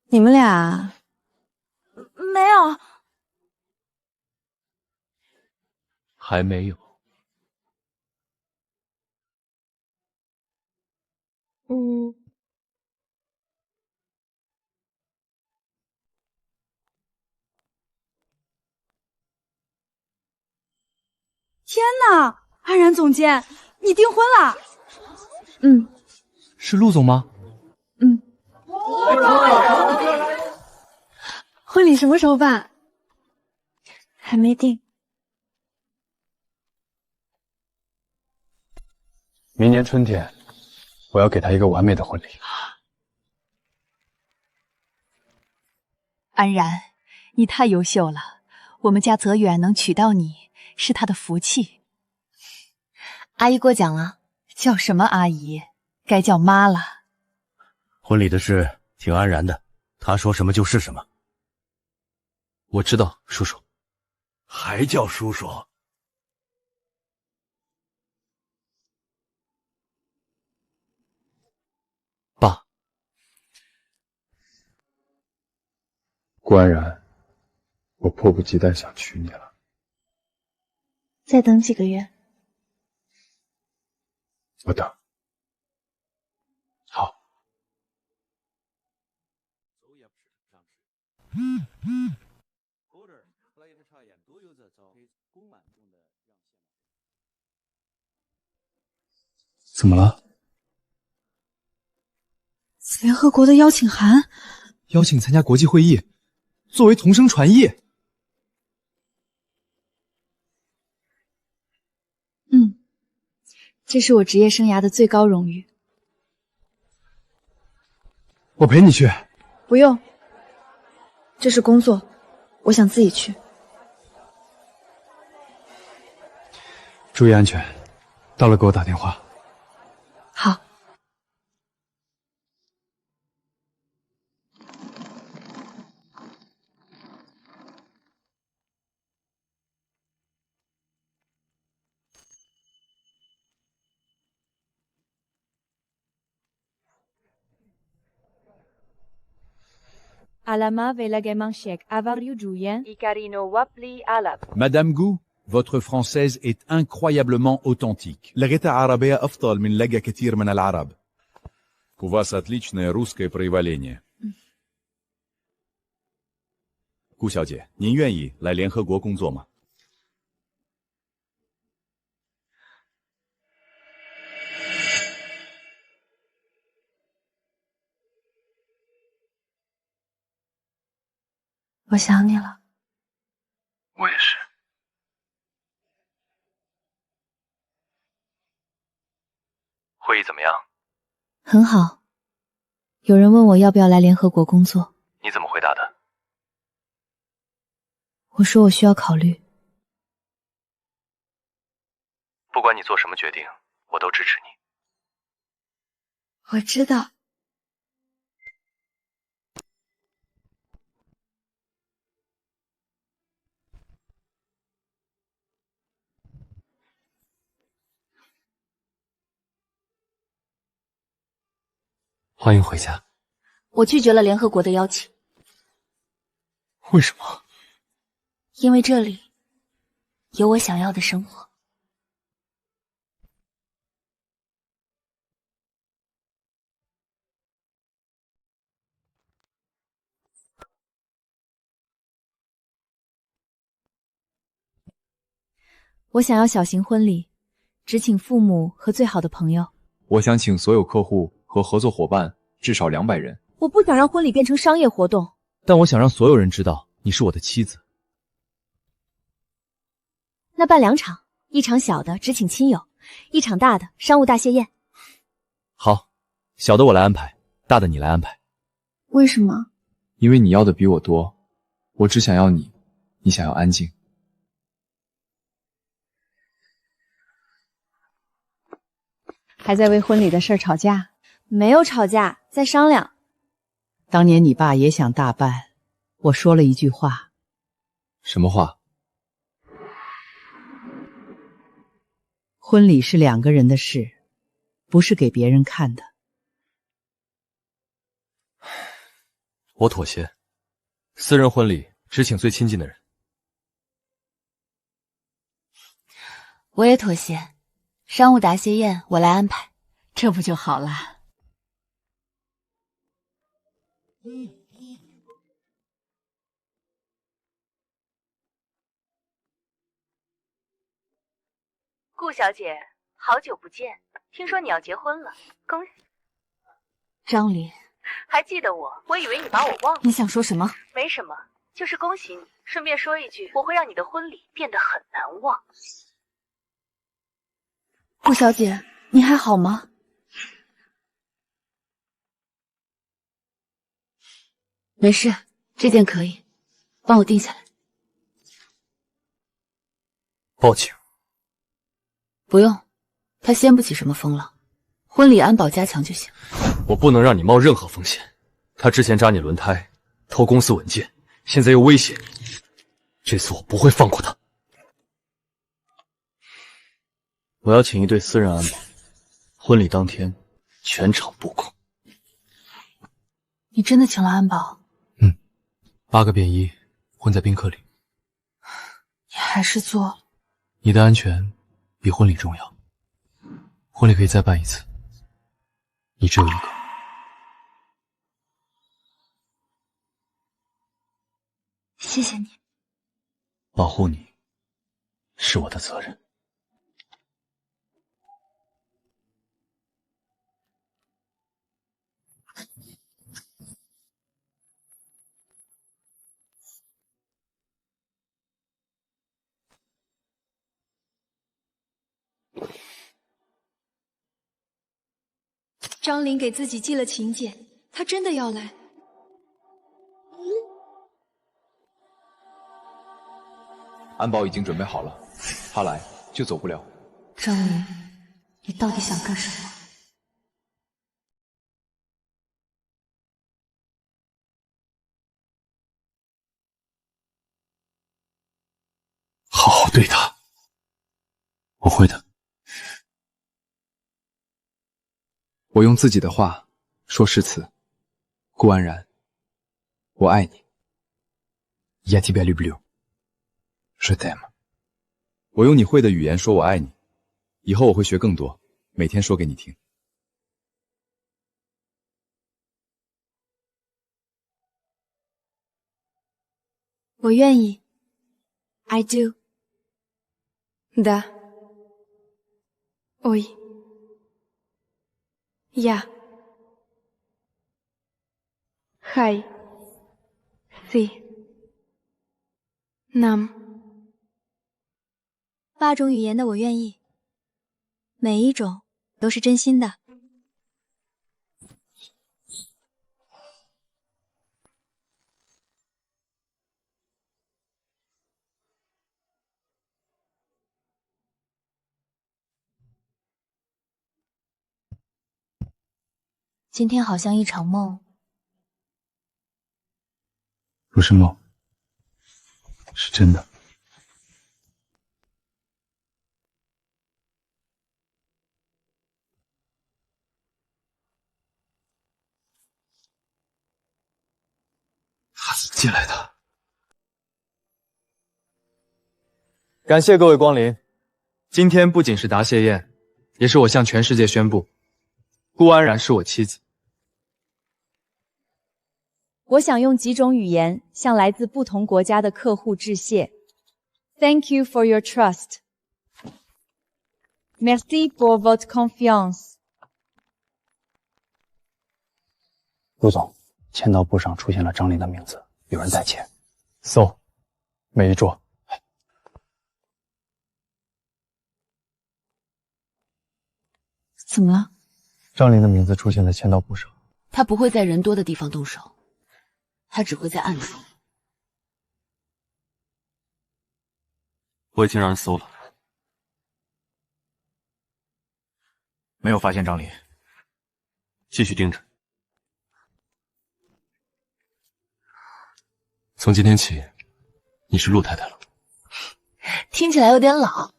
你们俩？没有。还没有。天哪，安然总监，你订婚了？是陆总吗？婚礼什么时候办？还没定。明年春天，我要给他一个完美的婚礼。安然，你太优秀了，我们家泽远能娶到你，是他的福气。阿姨过奖了，叫什么阿姨？该叫妈了。婚礼的事挺安然的，他说什么就是什么。我知道，叔叔。还叫叔叔？爸。顾安然，我迫不及待想娶你了。再等几个月。我等。好。怎么了？联合国的邀请函，邀请参加国际会议，作为同声传译。这是我职业生涯的最高荣誉。我陪你去。不用，这是工作，我想自己去。注意安全，到了给我打电话。好。Madame Gou, votre française est incroyablement authentique. لغتها عربية أفضل من لغة كثير من العرب. У вас отличное русское проявление. 顾小姐，您愿意来联合国工作吗？我想你了。我也是。会议怎么样？很好。有人问我要不要来联合国工作，你怎么回答的？我说我需要考虑。不管你做什么决定，我都支持你。我知道。欢迎回家。我拒绝了联合国的邀请。为什么？因为这里有我想要的生活。我想要小型婚礼，只请父母和最好的朋友。我想请所有客户和合作伙伴至少200人。我不想让婚礼变成商业活动，但我想让所有人知道你是我的妻子。那办2场，一场小的只请亲友，一场大的商务大谢宴。好，小的我来安排，大的你来安排。为什么？因为你要的比我多，我只想要你，你想要安静。还在为婚礼的事吵架？没有吵架，在商量。当年你爸也想大办，我说了一句话。什么话？婚礼是2个人的事，不是给别人看的。我妥协，私人婚礼只请最亲近的人。我也妥协，商务答谢宴我来安排，这不就好了？顾小姐，好久不见，听说你要结婚了，恭喜！张琳，还记得我？我以为你把我忘了。你想说什么？没什么，就是恭喜你。顺便说一句，我会让你的婚礼变得很难忘。顾小姐，你还好吗？没事，这件可以，帮我定下来。报警。不用，他掀不起什么风浪，婚礼安保加强就行。我不能让你冒任何风险。他之前扎你轮胎，偷公司文件，现在又威胁你，这次我不会放过他。我要请一队私人安保，婚礼当天全场布控。你真的请了安保8个便衣混在宾客里，你还是做了。你的安全比婚礼重要。婚礼可以再办一次，你只有一个。谢谢你。保护你是我的责任。张琳给自己寄了请柬，她真的要来。安保已经准备好了，他来就走不了。张琳，你到底想干什么？好好对他。我会的。我用自己的话说誓词，顾安然，我爱你。Я тебя люблю. Je t'aime. 我用你会的语言说我爱你，以后我会学更多，每天说给你听。我愿意。I do. Да. Ой. Я. Хай. Ты. Нам. 8种语言的我愿意，每一种都是真心的。今天好像一场梦，不是梦，是真的。他怎么进来的？感谢各位光临，今天不仅是答谢宴，也是我向全世界宣布，顾安然是我妻子。我想用几种语言向来自不同国家的客户致谢。Thank you for your trust. Merci pour votre confiance. 陆总，签到簿上出现了张琳的名字，有人代签。搜，每一桌。怎么了？张琳的名字出现在签到簿上。他不会在人多的地方动手，他只会在暗处。我已经让人搜了，没有发现张琳。继续盯着。从今天起，你是陆太太了。听起来有点老。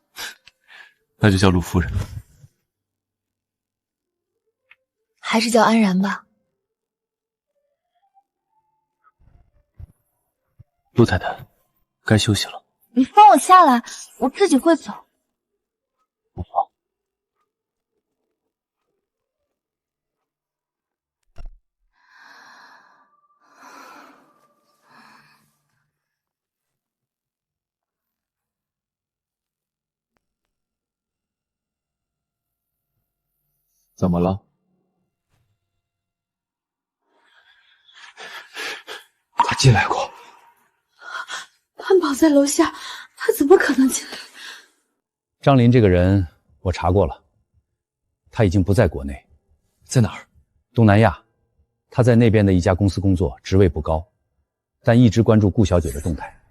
那就叫陆夫人。还是叫安然吧。陆太太，该休息了。你放我下来，我自己会走。不放。怎么了？他进来过。安保在楼下，他怎么可能进来？张琳这个人我查过了，他已经不在国内。在哪儿？东南亚。他在那边的一家公司工作，职位不高，但一直关注顾小姐的动态。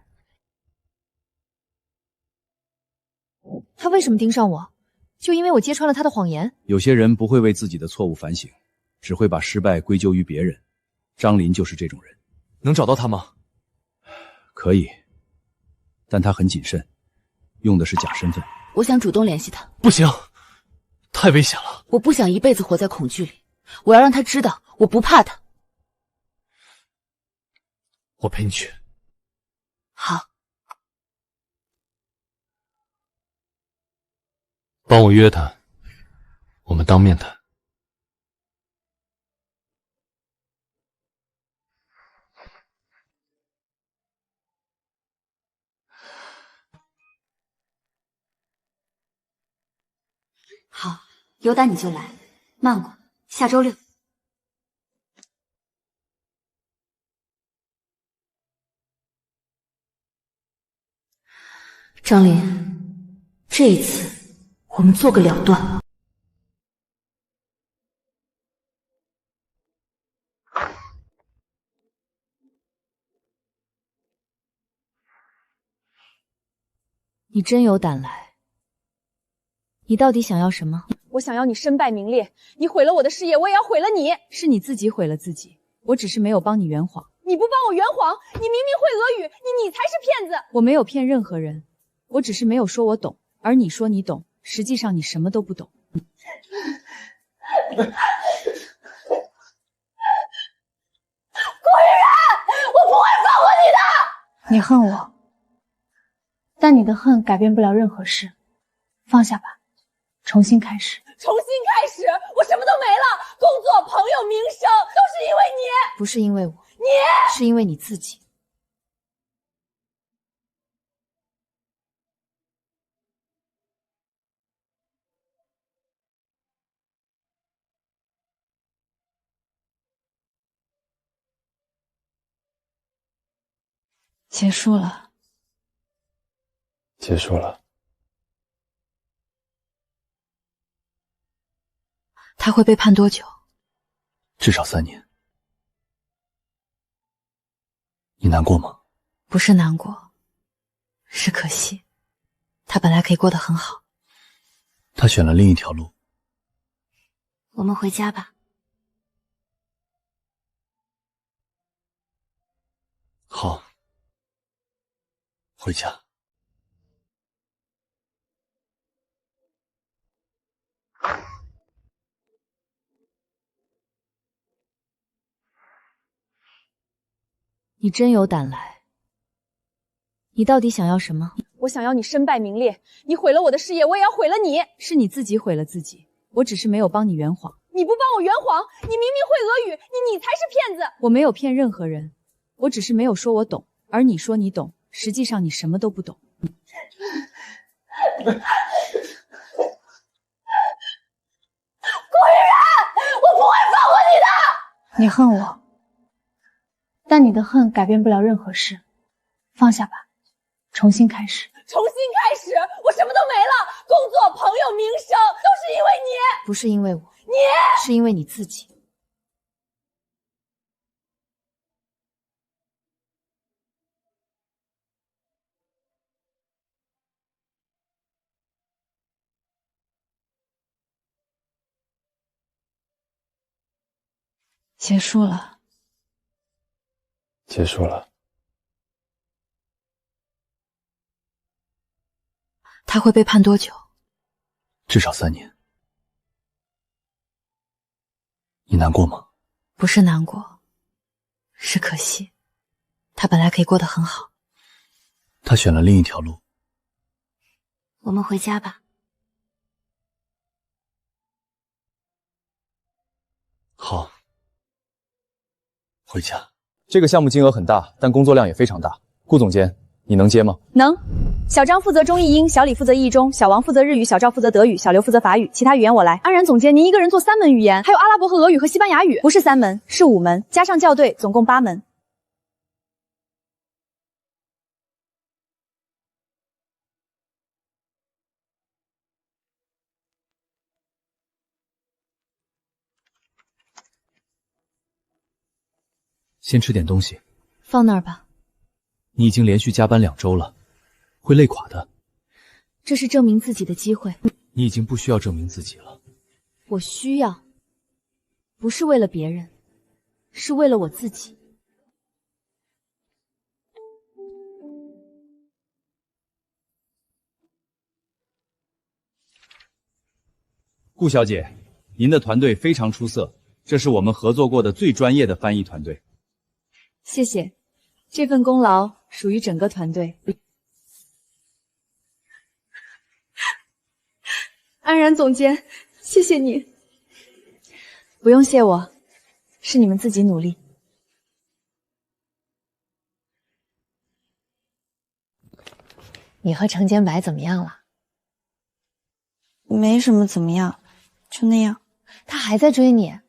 他为什么盯上我？就因为我揭穿了他的谎言？有些人不会为自己的错误反省，只会把失败归咎于别人。张林就是这种人。能找到他吗？可以，但他很谨慎，用的是假身份。我想主动联系他。不行，太危险了。我不想一辈子活在恐惧里，我要让他知道我不怕他。我陪你去。好。帮我约他，我们当面谈。好，有胆你就来，慢过，下周6。张林，这一次我们做个了断。你真有胆来。你到底想要什么？我想要你身败名裂，你毁了我的事业，我也要毁了你。是你自己毁了自己，我只是没有帮你圆谎。你不帮我圆谎，你明明会俄语，你才是骗子。我没有骗任何人，我只是没有说我懂，而你说你懂，实际上你什么都不懂。顾雨然，我不会放过你的。你恨我，但你的恨改变不了任何事，放下吧，重新开始。重新开始，我什么都没了，工作、朋友、名声，都是因为你。不是因为我，你是因为你自己。结束了。结束了。他会被判多久？至少3年。你难过吗？不是难过，是可惜。他本来可以过得很好。他选了另一条路。我们回家吧。好，回家。你真有胆来。你到底想要什么？我想要你身败名裂，你毁了我的事业，我也要毁了你。是你自己毁了自己，我只是没有帮你圆谎。你不帮我圆谎，你明明会俄语，你才是骗子。我没有骗任何人，我只是没有说我懂，而你说你懂，实际上你什么都不懂。顾雨然，我不会放过你的。你恨我，但你的恨改变不了任何事，放下吧，重新开始。重新开始，我什么都没了，工作、朋友、名声，都是因为你。不是因为我，你是因为你自己。结束了。结束了。他会被判多久？至少3年。你难过吗？不是难过，是可惜。他本来可以过得很好。他选了另一条路。我们回家吧。好，回家。这个项目金额很大，但工作量也非常大。顾总监，你能接吗？能。小张负责中译英，小李负责译中，小王负责日语，小赵负责德语，小刘负责法语，其他语言我来。安然总监，您一个人做3门语言，还有阿拉伯和俄语和西班牙语。不是3门，是5门，加上校对，总共8门。先吃点东西。放那儿吧。你已经连续加班2周了，会累垮的。这是证明自己的机会。你已经不需要证明自己了。我需要，不是为了别人，是为了我自己。顾小姐，您的团队非常出色，这是我们合作过的最专业的翻译团队。谢谢，这份功劳属于整个团队。安然总监，谢谢你。不用谢我，是你们自己努力。你和程坚白怎么样了？没什么怎么样，就那样。他还在追你？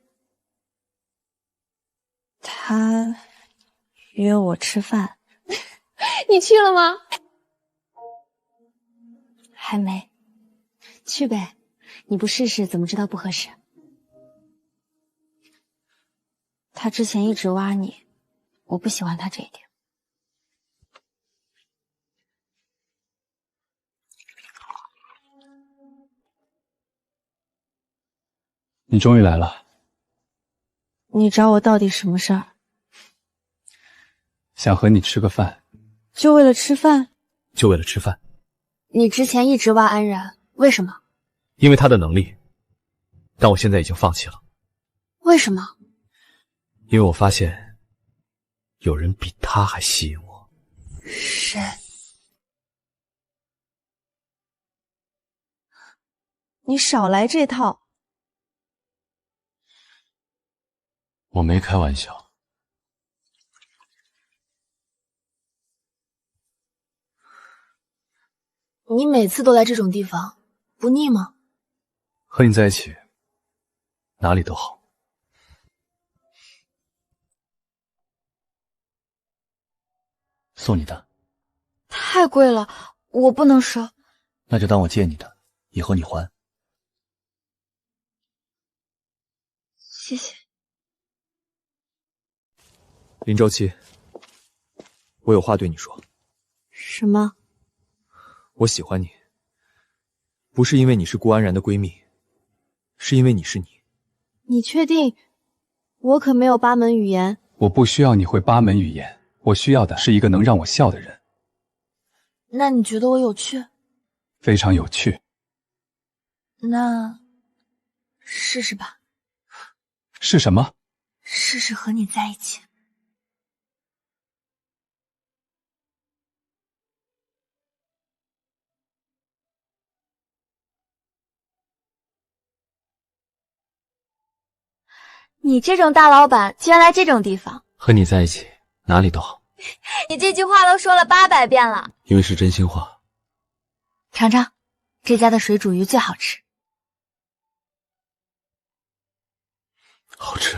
他约我吃饭。你去了吗？还没。去呗，你不试试怎么知道不合适？他之前一直挖你，我不喜欢他这一点。你终于来了。你找我到底什么事儿？想和你吃个饭。就为了吃饭？就为了吃饭。你之前一直挖安然，为什么？因为他的能力，但我现在已经放弃了。为什么？因为我发现有人比他还吸引我。谁？你少来这套。我没开玩笑。你每次都来这种地方，不腻吗？和你在一起，哪里都好。送你的。太贵了，我不能收。那就当我借你的，以后你还。谢谢。林周期，我有话对你说。什么？我喜欢你，不是因为你是顾安然的闺蜜，是因为你是你。你确定？我可没有八门语言。我不需要你会八门语言，我需要的是一个能让我笑的人。那你觉得我有趣？非常有趣。那试试吧。是什么？试试和你在一起。你这种大老板居然来这种地方，和你在一起哪里都好。你这句话都说了800遍了，因为是真心话。尝尝，这家的水煮鱼最好吃。好吃。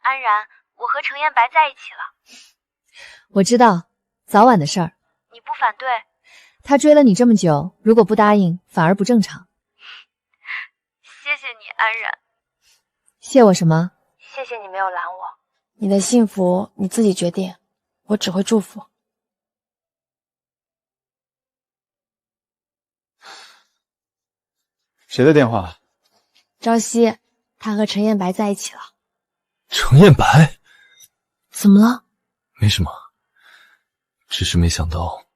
安然，我和程彦白在一起了。我知道，早晚的事儿。你不反对？他追了你这么久，如果不答应，反而不正常。谢谢你，安然。谢我什么？谢谢你没有拦我。你的幸福你自己决定，我只会祝福。谁的电话？朝夕，他和程彦白在一起了。程彦白？怎么了？没什么，只是没想到。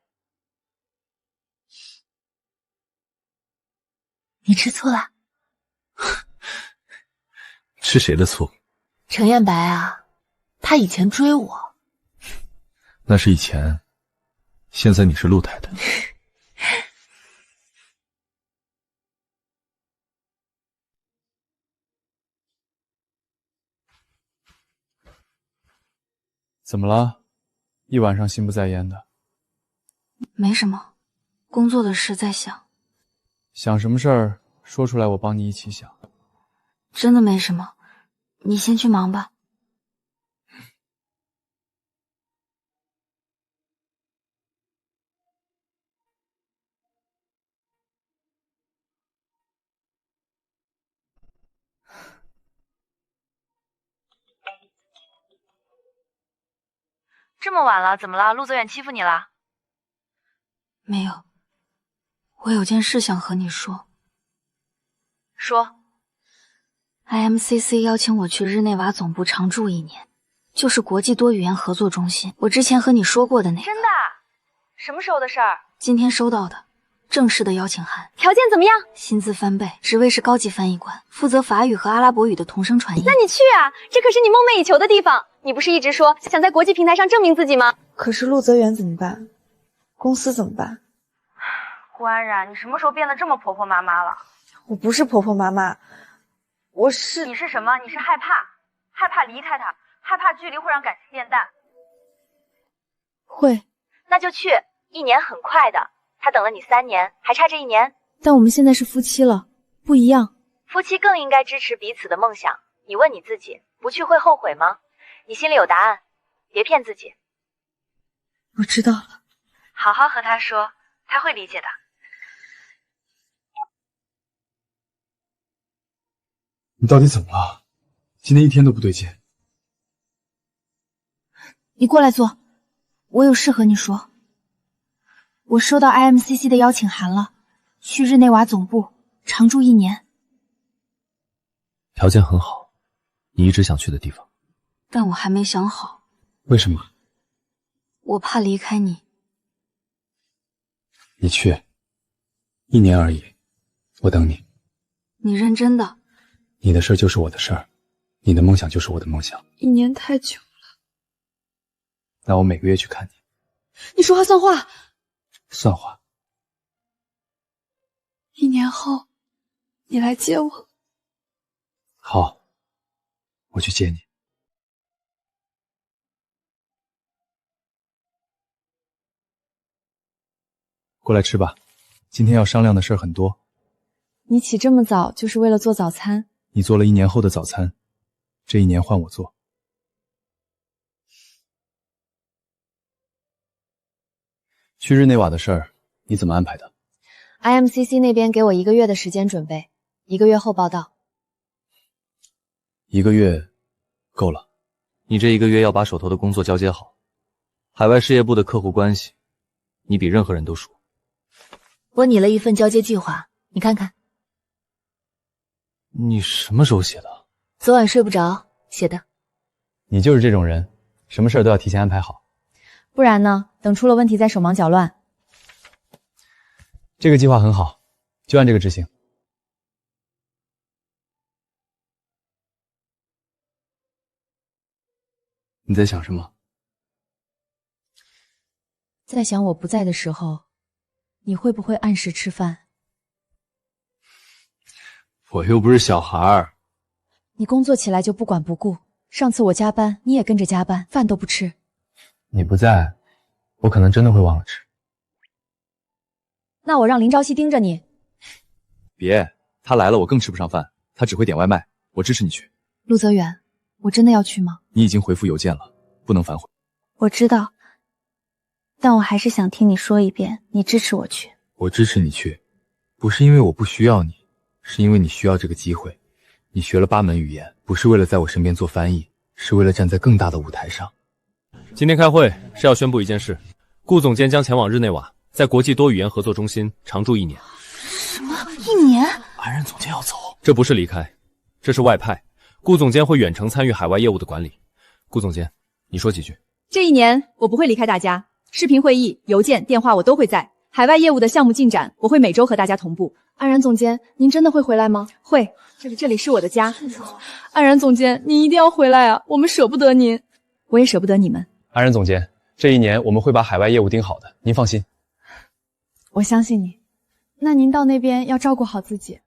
你吃醋了？吃谁的醋？程彦白啊，他以前追我。那是以前，现在你是陆太太。怎么了？一晚上心不在焉的。没什么，工作的事在想。想什么事儿说出来，我帮你一起想。真的没什么，你先去忙吧。这么晚了，怎么了？陆泽远欺负你了？没有，我有件事想和你说。说。IMCC 邀请我去日内瓦总部常驻1年，就是国际多语言合作中心。我之前和你说过的那个。真的？什么时候的事儿？今天收到的，正式的邀请函。条件怎么样？薪资翻倍，职位是高级翻译官，负责法语和阿拉伯语的同声传译。那你去啊，这可是你梦寐以求的地方。你不是一直说想在国际平台上证明自己吗？可是陆泽远怎么办？公司怎么办？顾安然，你什么时候变得这么婆婆妈妈了？我不是婆婆妈妈，我是……你是什么？你是害怕，害怕离开他，害怕距离会让感情变淡。会。那就去，1年很快的。他等了你3年，还差这1年。但我们现在是夫妻了，不一样。夫妻更应该支持彼此的梦想。你问你自己，不去会后悔吗？你心里有答案，别骗自己。我知道了。好好和他说，他会理解的。你到底怎么了？今天一天都不对劲。你过来坐，我有事和你说。我收到 IMCC 的邀请函了，去日内瓦总部常驻1年。条件很好，你一直想去的地方。但我还没想好。为什么？我怕离开你。你去，1年而已，我等你。你认真的？你的事就是我的事儿，你的梦想就是我的梦想。1年太久了。那我每个月去看你。你说话算话。算话。1年后，你来接我。好，我去接你。过来吃吧，今天要商量的事儿很多。你起这么早就是为了做早餐？你做了1年后的早餐，这1年换我做。去日内瓦的事儿，你怎么安排的？ IMCC 那边给我1个月的时间准备，1个月后报到。1个月够了。你这1个月要把手头的工作交接好，海外事业部的客户关系，你比任何人都熟。我拟了一份交接计划，你看看。你什么时候写的？昨晚睡不着写的。你就是这种人，什么事儿都要提前安排好。不然呢？等出了问题再手忙脚乱。这个计划很好，就按这个执行。你在想什么？在想我不在的时候，你会不会按时吃饭？我又不是小孩儿。你工作起来就不管不顾，上次我加班，你也跟着加班，饭都不吃。你不在，我可能真的会忘了吃。那我让林朝夕盯着你。别，他来了我更吃不上饭，他只会点外卖，我支持你去。陆泽远，我真的要去吗？你已经回复邮件了，不能反悔。我知道，但我还是想听你说一遍，你支持我去。我支持你去，不是因为我不需要你，是因为你需要这个机会。你学了8门语言，不是为了在我身边做翻译，是为了站在更大的舞台上。今天开会是要宣布一件事，顾总监将前往日内瓦，在国际多语言合作中心常驻1年。什么？1年？安然总监要走？这不是离开，这是外派。顾总监会远程参与海外业务的管理。顾总监，你说几句。这1年我不会离开大家，视频会议、邮件、电话我都会在。海外业务的项目进展，我会每周和大家同步。安然总监，您真的会回来吗？会，这里是我的家。安然总监，您一定要回来啊，我们舍不得您，我也舍不得你们。安然总监，这1年我们会把海外业务盯好的，您放心。我相信你。那您到那边要照顾好自己。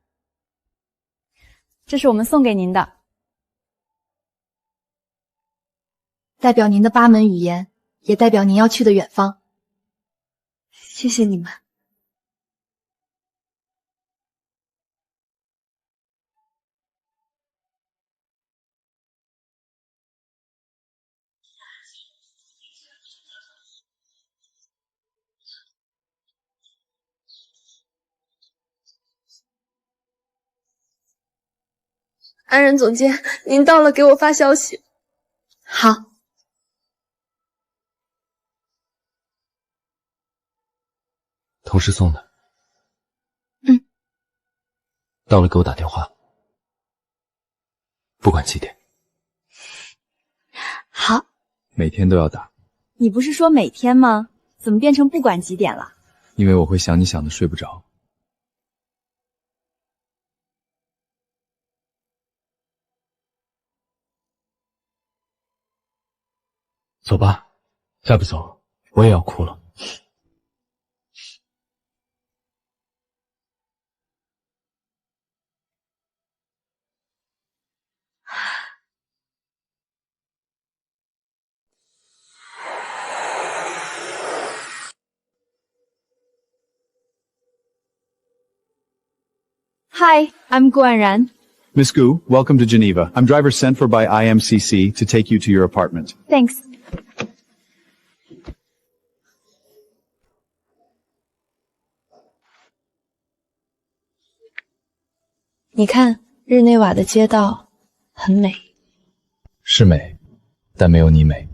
这是我们送给您的，代表您的8门语言，也代表您要去的远方。谢谢你们。安然总监，您到了，给我发消息。好。同事送的。嗯。到了给我打电话，不管几点。好。每天都要打，你不是说每天吗？怎么变成不管几点了？因为我会想你想的睡不着。走吧，再不走我也要哭了。Hi, I'm Gu Anran. Miss Gu, welcome to Geneva. I'm driver sent for by IMCC to take you to your apartment. Thanks. 你看，日内瓦的街道很美。是美，但没有你美。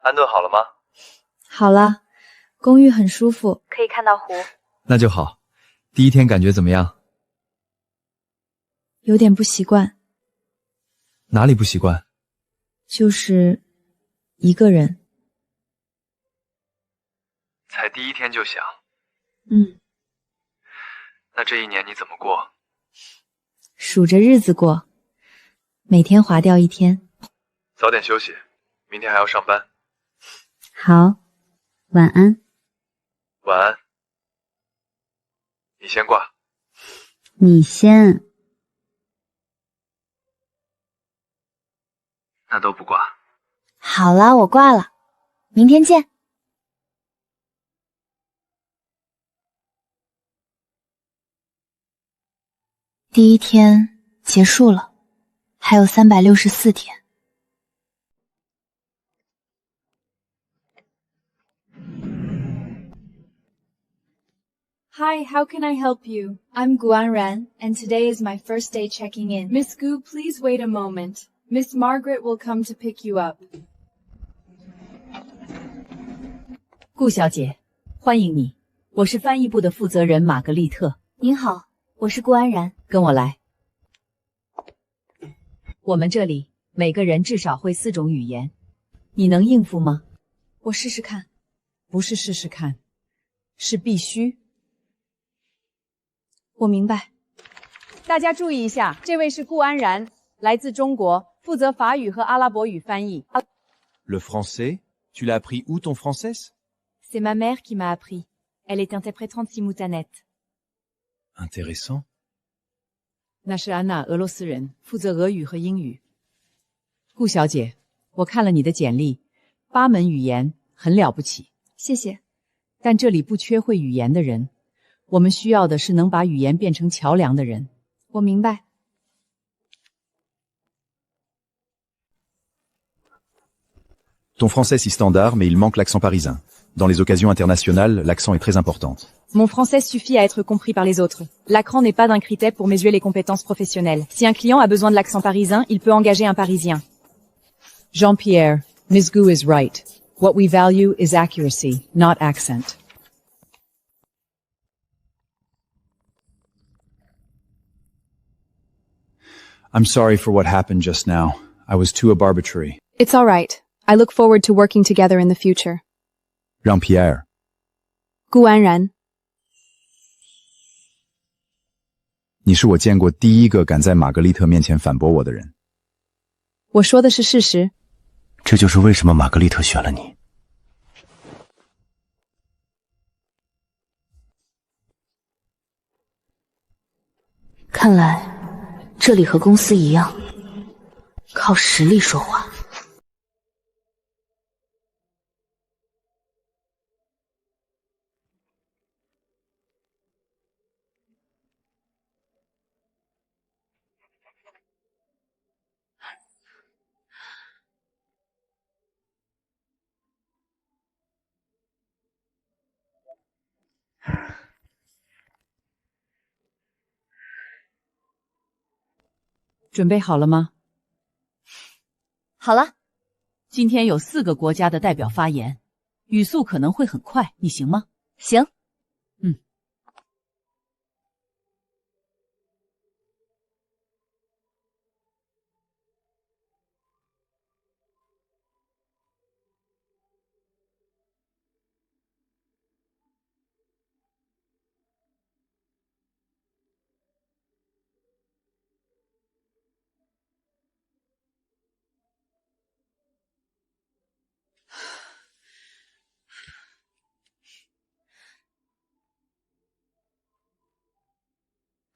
安顿好了吗？好了，公寓很舒服，可以看到湖。那就好。第一天感觉怎么样？有点不习惯，哪里不习惯？就是一个人。才第一天就想。那这一年你怎么过？数着日子过，每天划掉一天。早点休息，明天还要上班。好，晚安。晚安。你先挂。你先。那都不挂。好了，我挂了，明天见。第一天结束了，还有364天。Hi, how can I help you? I'm Gu Anran, and today is my first day checking in. Miss Gu, please wait a moment. Miss Margaret will come to pick you up. 顾小姐，欢迎你，我是翻译部的负责人玛格丽特。您好，我是顾安然。跟我来。我们这里每个人至少会4种语言，你能应付吗？我试试看。不是试试看，是必须。我明白。大家注意一下，这位是顾安然，来自中国，负责法语和阿拉伯语翻译。Le français? Tu l'as appris où ton français? C'est ma mère qui m'a appris. Elle est interprète simultanette. Intéressant. 那是安娜，俄罗斯人，负责俄语和英语。顾小姐，我看了你的简历，8门语言很了不起。谢谢。但这里不缺会语言的人，我们需要的是能把语言变成桥梁的人。我明白。Ton français si standard, mais il manque l'accent parisien. Dans les occasions internationales, l'accent est très important. Mon français suffit à être compris par les autres. L'accent n'est pas un critère pour mesurer les compétences professionnelles. Si un client a besoin de l'accent parisien, il peut engager un Parisien. Jean-Pierre, Ms. Gu is right. What we value is accuracy, not accent. I'm sorry for what happened just now. I was too arbitrary. It's all right. I look forward to working together in the future. Jean-Pierre. Gu Anran. 你是我见过第一个敢在玛格丽特面前反驳我的人。我说的是事实。这就是为什么玛格丽特选了你。看来这里和公司一样，靠实力说话。准备好了吗？好了。今天有4个国家的代表发言，语速可能会很快，你行吗？行。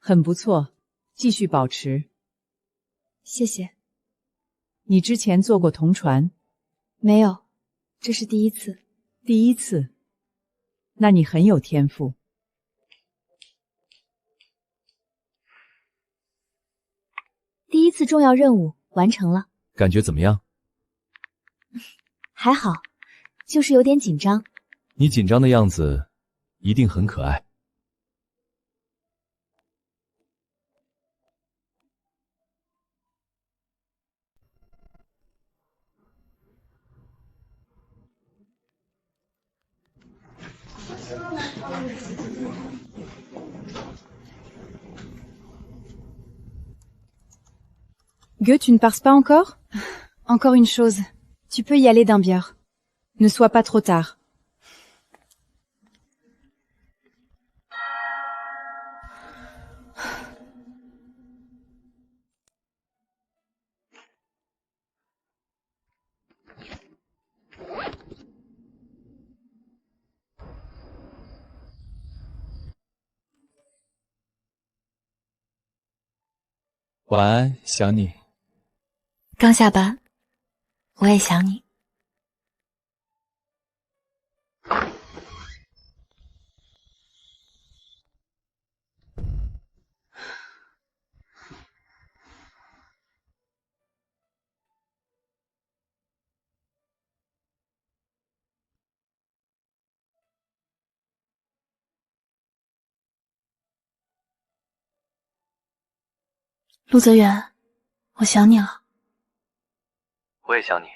很不错，继续保持。谢谢。你之前坐过同船？没有，这是第一次。第一次？那你很有天赋。第一次重要任务完成了。感觉怎么样？还好，就是有点紧张。你紧张的样子一定很可爱。Gue, tu ne pars pas encore? Encore une chose. Tu peux y aller d'un bière. Ne sois pas trop tard. 晚安，想你。刚下班，我也想你。陆泽远，我想你了。我也想你，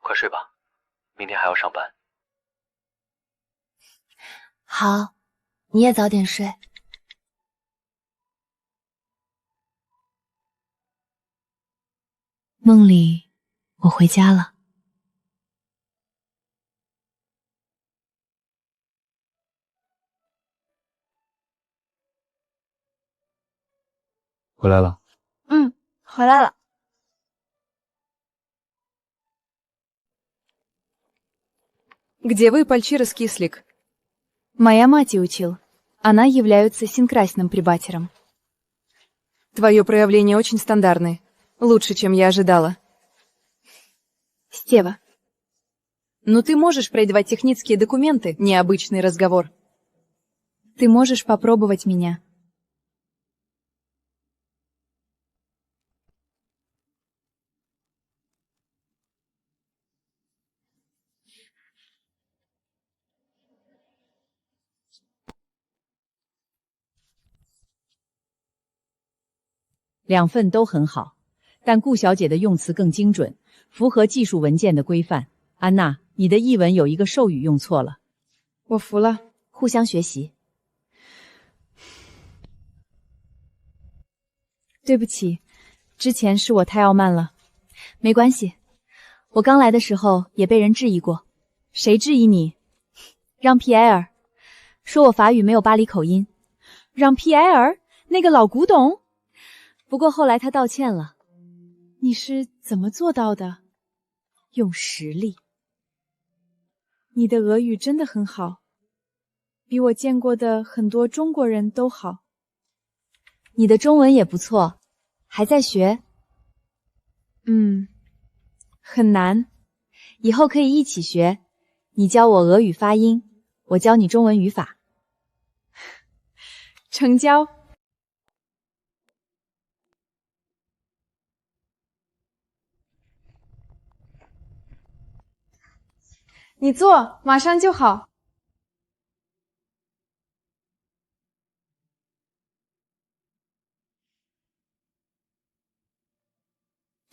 快睡吧，明天还要上班。好，你也早点睡。梦里，我回家了。回来了。回来了。Где вы, Пальчирос Кислик? Моя мать учил. Она является синкрасным прибатером. Твое проявление очень стандартное. Лучше, чем я ожидала. Стева. Ну ты можешь пройдевать технические документы, необычный разговор. Ты можешь попробовать меня.2份都很好，但顾小姐的用词更精准，符合技术文件的规范。安娜，你的译文有一个授语用错了。我服了，互相学习。对不起，之前是我太傲慢了。没关系，我刚来的时候也被人质疑过。谁质疑你？让皮埃尔说我法语没有巴黎口音。让皮埃尔那个老古董？不过后来他道歉了。你是怎么做到的？用实力。你的俄语真的很好，比我见过的很多中国人都好。你的中文也不错，还在学？很难，以后可以一起学。你教我俄语发音，我教你中文语法。成交。你坐，马上就好。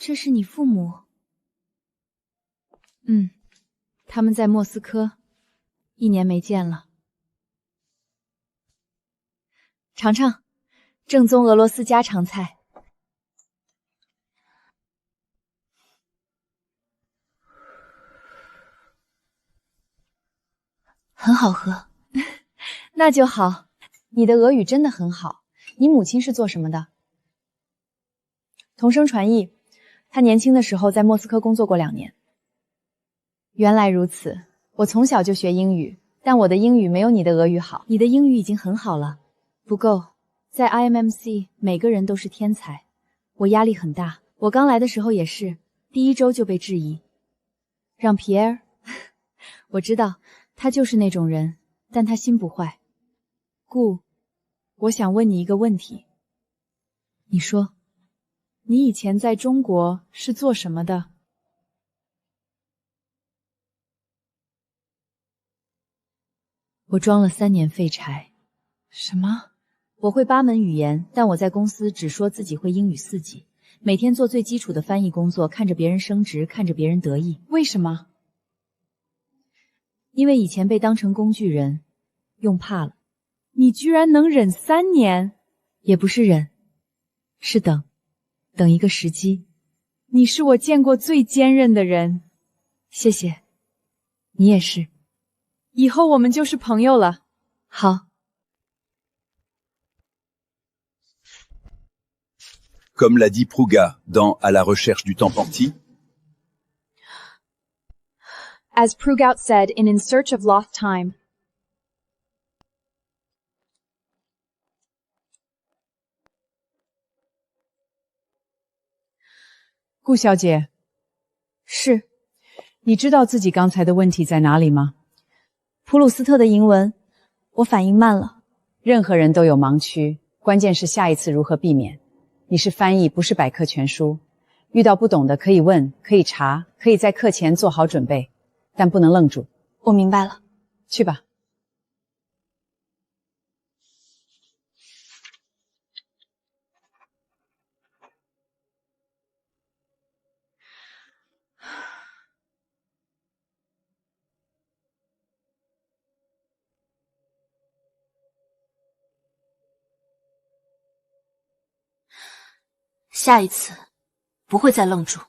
这是你父母？他们在莫斯科，1年没见了。尝尝，正宗俄罗斯家常菜。很好喝。那就好。你的俄语真的很好。你母亲是做什么的？同声传译。她年轻的时候在莫斯科工作过2年。原来如此，我从小就学英语，但我的英语没有你的俄语好。你的英语已经很好了。不够，在 IMMC 每个人都是天才，我压力很大。我刚来的时候也是，第1周就被质疑。让皮埃尔，我知道他就是那种人，但他心不坏。顾，我想问你一个问题。你说，你以前在中国是做什么的？我装了3年废柴。什么？我会8门语言，但我在公司只说自己会英语4级，每天做最基础的翻译工作，看着别人升职，看着别人得意。为什么？因为以前被当成工具人，用怕了。你居然能忍3年？也不是忍，是等一个时机。你是我见过最坚韧的人。谢谢。你也是。以后我们就是朋友了。好。Comme l'a dit Prouga dans À la recherche du temps parti. As Prougout said in Search of Lost Time. 顾小姐，是，你知道自己刚才的问题在哪里吗？普鲁斯特的银文，我反应慢了。任何人都有盲区，关键是下一次如何避免。你是翻译，不是百科全书。遇到不懂的可以问，可以查，可以在课前做好准备，但不能愣住。我明白了，去吧。下一次不会再愣住。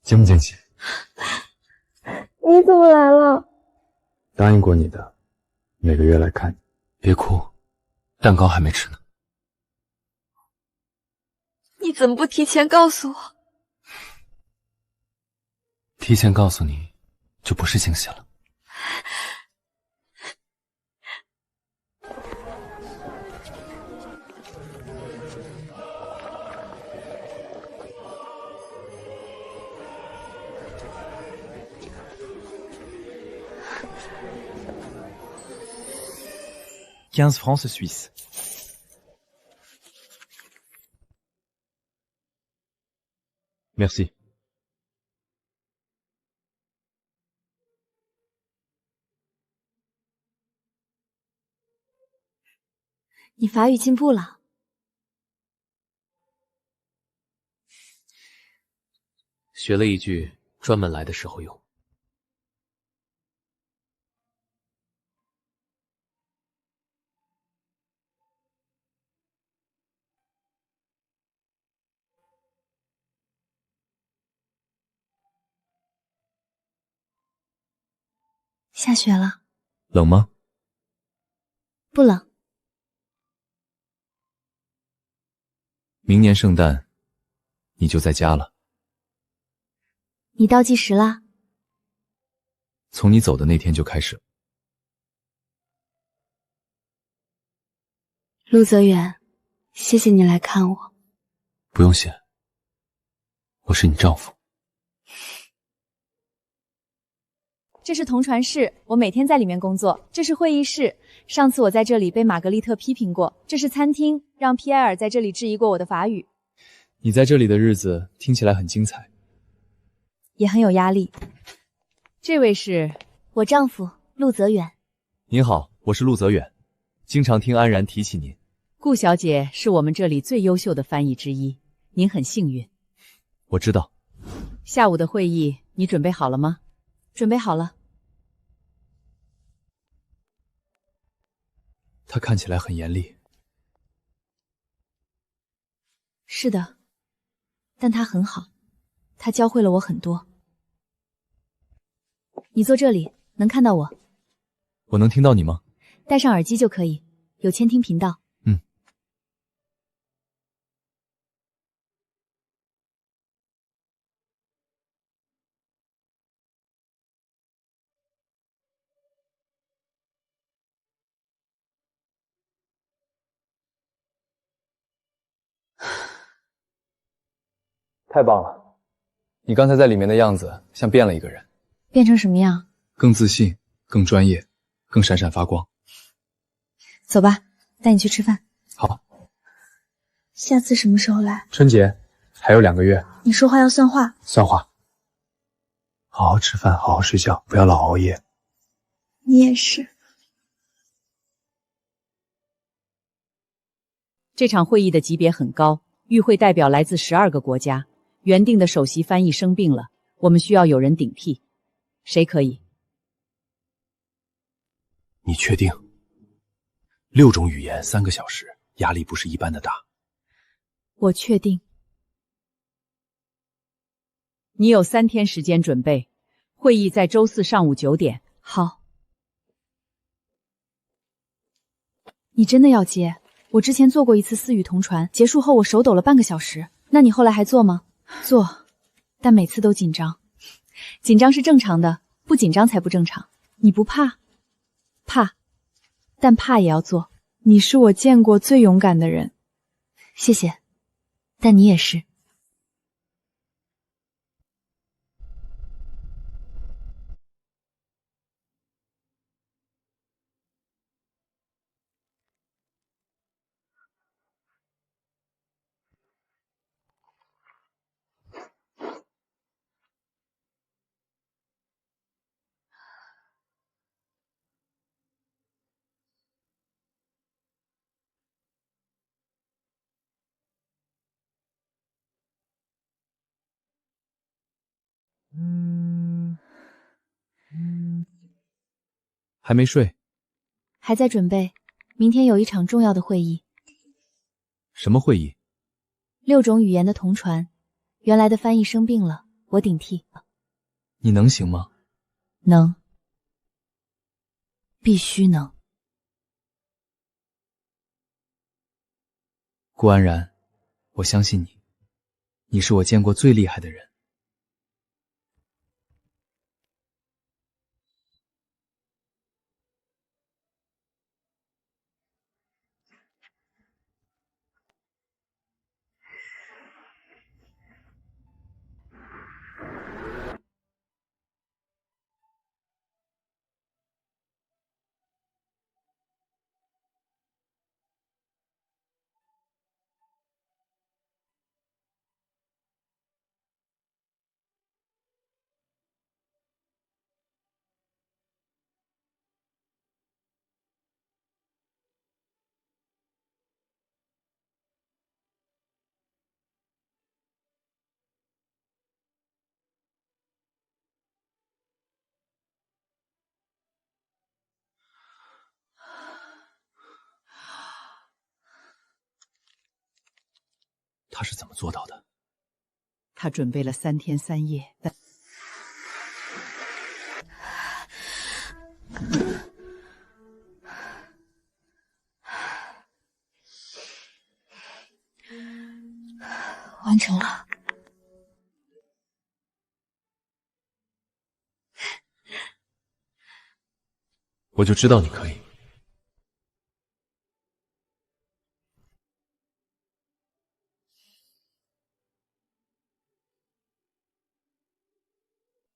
惊不惊喜？你怎么来了？答应过你的，每个月来看你。别哭，蛋糕还没吃呢。你怎么不提前告诉我？提前告诉你，就不是惊喜了。15 francs suisses. Merci. 你法语进步了。学了一句，专门来的时候用。下雪了，冷吗？不冷。明年圣诞，你就在家了。你倒计时啦？从你走的那天就开始了。陆泽远，谢谢你来看我。不用谢，我是你丈夫。这是同传室，我每天在里面工作。这是会议室，上次我在这里被玛格丽特批评过。这是餐厅，让皮埃尔在这里质疑过我的法语。你在这里的日子听起来很精彩，也很有压力。这位是我丈夫陆泽远。您好，我是陆泽远，经常听安然提起您。顾小姐是我们这里最优秀的翻译之一，您很幸运。我知道。下午的会议你准备好了吗？准备好了。他看起来很严厉。是的，但他很好，他教会了我很多。你坐这里，能看到我。我能听到你吗？戴上耳机就可以，有监听频道。太棒了！你刚才在里面的样子像变了一个人。变成什么样？更自信，更专业，更闪闪发光。走吧，带你去吃饭。好。下次什么时候来？春节还有2个月。你说话要算话。算话。好好吃饭，好好睡觉，不要老熬夜。你也是。这场会议的级别很高，与会代表来自12个国家，原定的首席翻译生病了，我们需要有人顶替。谁可以？你确定？6种语言3个小时，压力不是一般的大。我确定。你有3天时间准备，会议在周4上午9点。好。你真的要接？我之前做过一次4语同传，结束后我手抖了半个小时。那你后来还做吗？做，但每次都紧张。紧张是正常的，不紧张才不正常。你不怕？怕，但怕也要做。你是我见过最勇敢的人。谢谢，但你也是。还没睡？还在准备，明天有一场重要的会议。什么会议？6种语言的同传，原来的翻译生病了，我顶替。你能行吗？能，必须能。顾安然，我相信你，你是我见过最厉害的人。他是怎么做到的？他准备了3天3夜，完成了。我就知道你可以。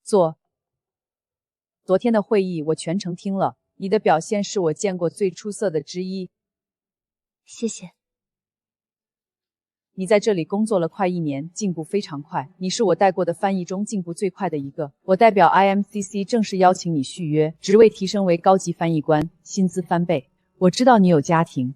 坐。昨天的会议我全程听了，你的表现是我见过最出色的之一。谢谢。你在这里工作了快1年，进步非常快，你是我带过的翻译中进步最快的一个。我代表 IMCC 正式邀请你续约，职位提升为高级翻译官，薪资翻倍。我知道你有家庭，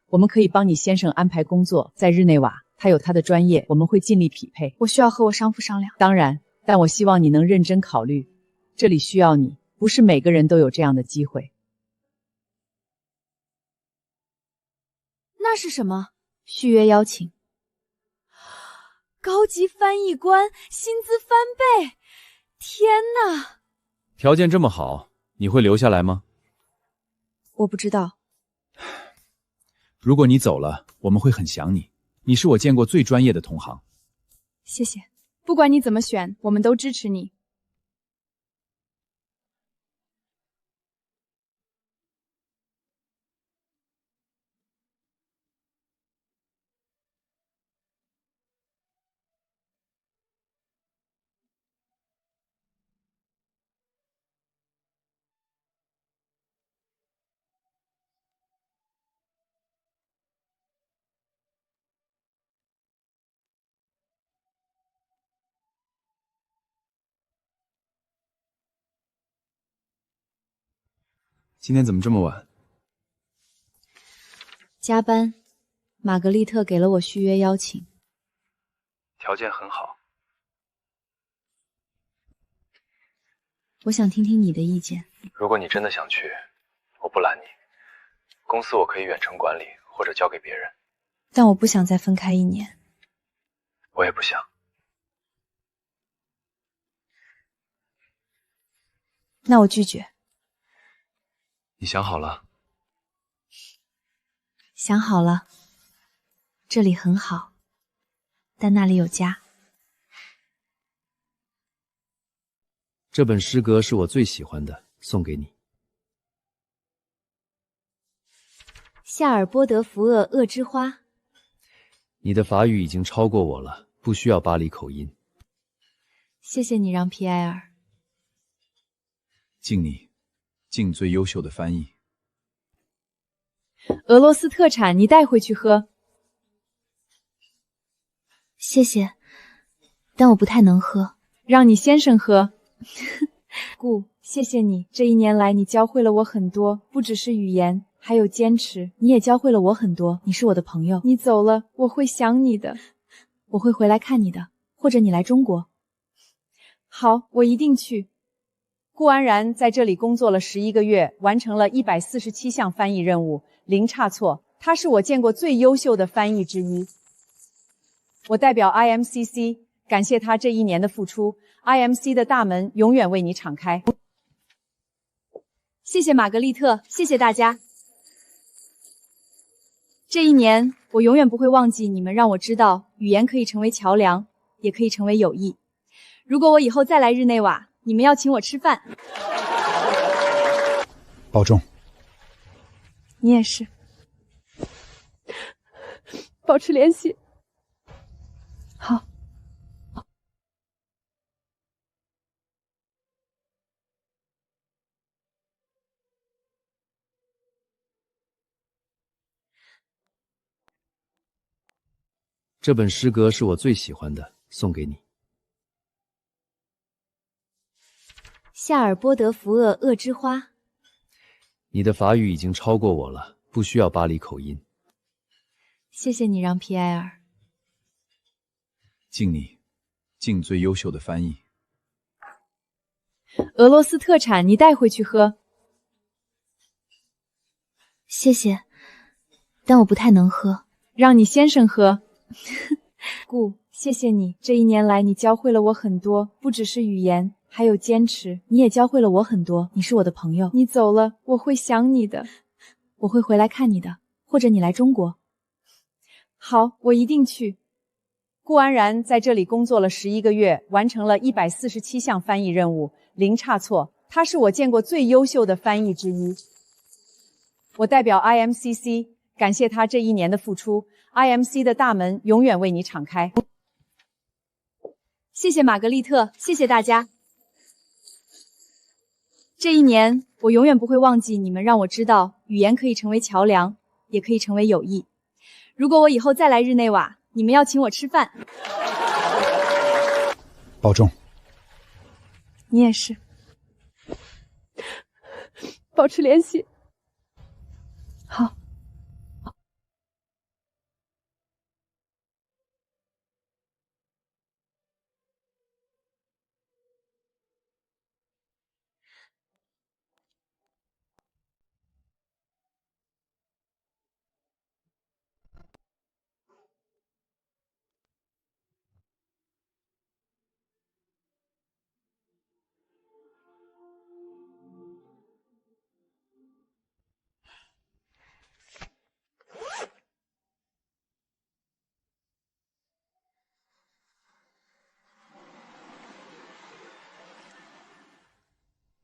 我们可以帮你先生安排工作，在日内瓦，他有他的专业，我们会尽力匹配。我需要和我商夫商量。当然，但我希望你能认真考虑，这里需要你，不是每个人都有这样的机会。那是什么？续约邀请。高级翻译官，薪资翻倍！天哪！条件这么好，你会留下来吗？我不知道。如果你走了，我们会很想你。你是我见过最专业的同行。谢谢，不管你怎么选，我们都支持你。今天怎么这么晚？加班。玛格丽特给了我续约邀请。条件很好。我想听听你的意见。如果你真的想去，我不拦你。公司我可以远程管理，或者交给别人。但我不想再分开1年。我也不想。那我拒绝。你想好了？想好了。这里很好，但那里有家。这本诗歌是我最喜欢的，送给你。夏尔波德福厄恶之花。你的法语已经超过我了，不需要巴黎口音。谢谢你让皮埃尔。敬你，敬最优秀的翻译。俄罗斯特产，你带回去喝。谢谢，但我不太能喝。让你先生喝。顾，谢谢你，这1年来你教会了我很多，不只是语言，还有坚持。你也教会了我很多，你是我的朋友。你走了，我会想你的。我会回来看你的，或者你来中国。好，我一定去。顾安然在这里工作了11个月，完成了147项翻译任务，零差错。他是我见过最优秀的翻译之一。我代表 IMCC 感谢他这1年的付出 ，IMC 的大门永远为你敞开。谢谢玛格丽特，谢谢大家。这1年，我永远不会忘记你们让我知道，语言可以成为桥梁，也可以成为友谊。如果我以后再来日内瓦，你们要请我吃饭。保重。你也是。保持联系。好。这本诗歌是我最喜欢的，送给你。夏尔波德福厄恶之花。你的法语已经超过我了，不需要巴黎口音。谢谢你让皮埃尔。敬你，敬最优秀的翻译。俄罗斯特产，你带回去喝。谢谢，但我不太能喝。让你先生喝。顾，谢谢你，这1年来你教会了我很多，不只是语言，还有坚持。你也教会了我很多，你是我的朋友。你走了，我会想你的。我会回来看你的，或者你来中国。好，我一定去。顾安然在这里工作了11个月，完成了147项翻译任务，零差错。他是我见过最优秀的翻译之一。我代表 IMCC 感谢他这1年的付出 ，IMC 的大门永远为你敞开。谢谢玛格丽特，谢谢大家。这1年，我永远不会忘记你们让我知道，语言可以成为桥梁，也可以成为友谊。如果我以后再来日内瓦，你们要请我吃饭。保重。你也是。保持联系。好。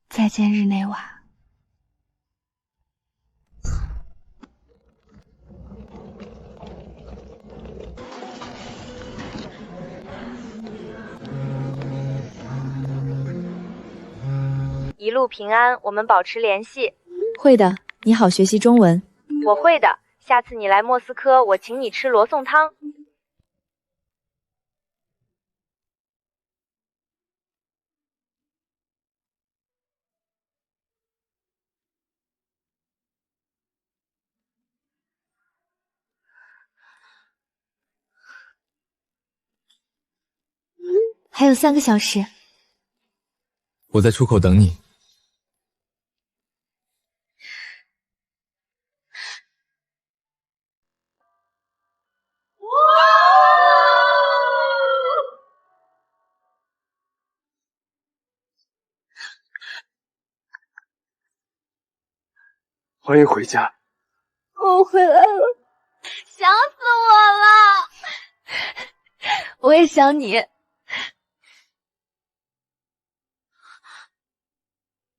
再见，日内瓦。一路平安，我们保持联系。会的，你好，学习中文。我会的，下次你来莫斯科，我请你吃罗宋汤。还有3个小时。我在出口等你。欢迎回家。我回来了，想死我了。我也想你。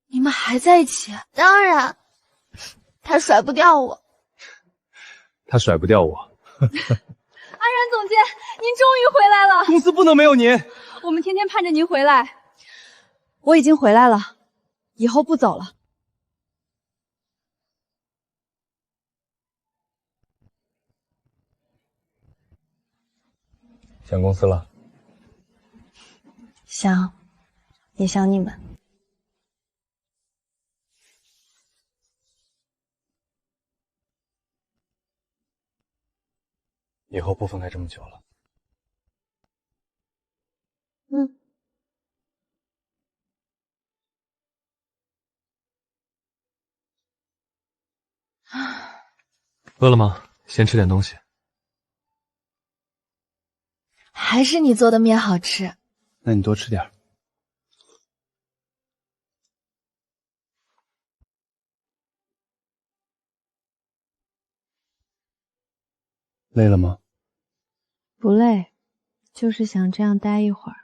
你们还在一起？当然，他甩不掉我。他甩不掉我。安然总监，您终于回来了。公司不能没有您。我们天天盼着您回来。我已经回来了，以后不走了。想公司了？想，也想你们。以后不分开这么久了。嗯。饿了吗？先吃点东西。还是你做的面好吃。那你多吃点。累了吗？不累，就是想这样待一会儿。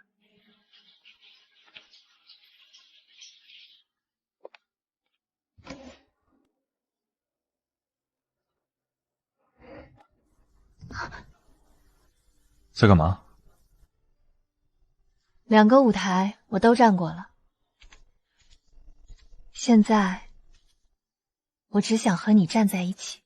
在干嘛2个舞台我都站过了，现在我只想和你站在一起。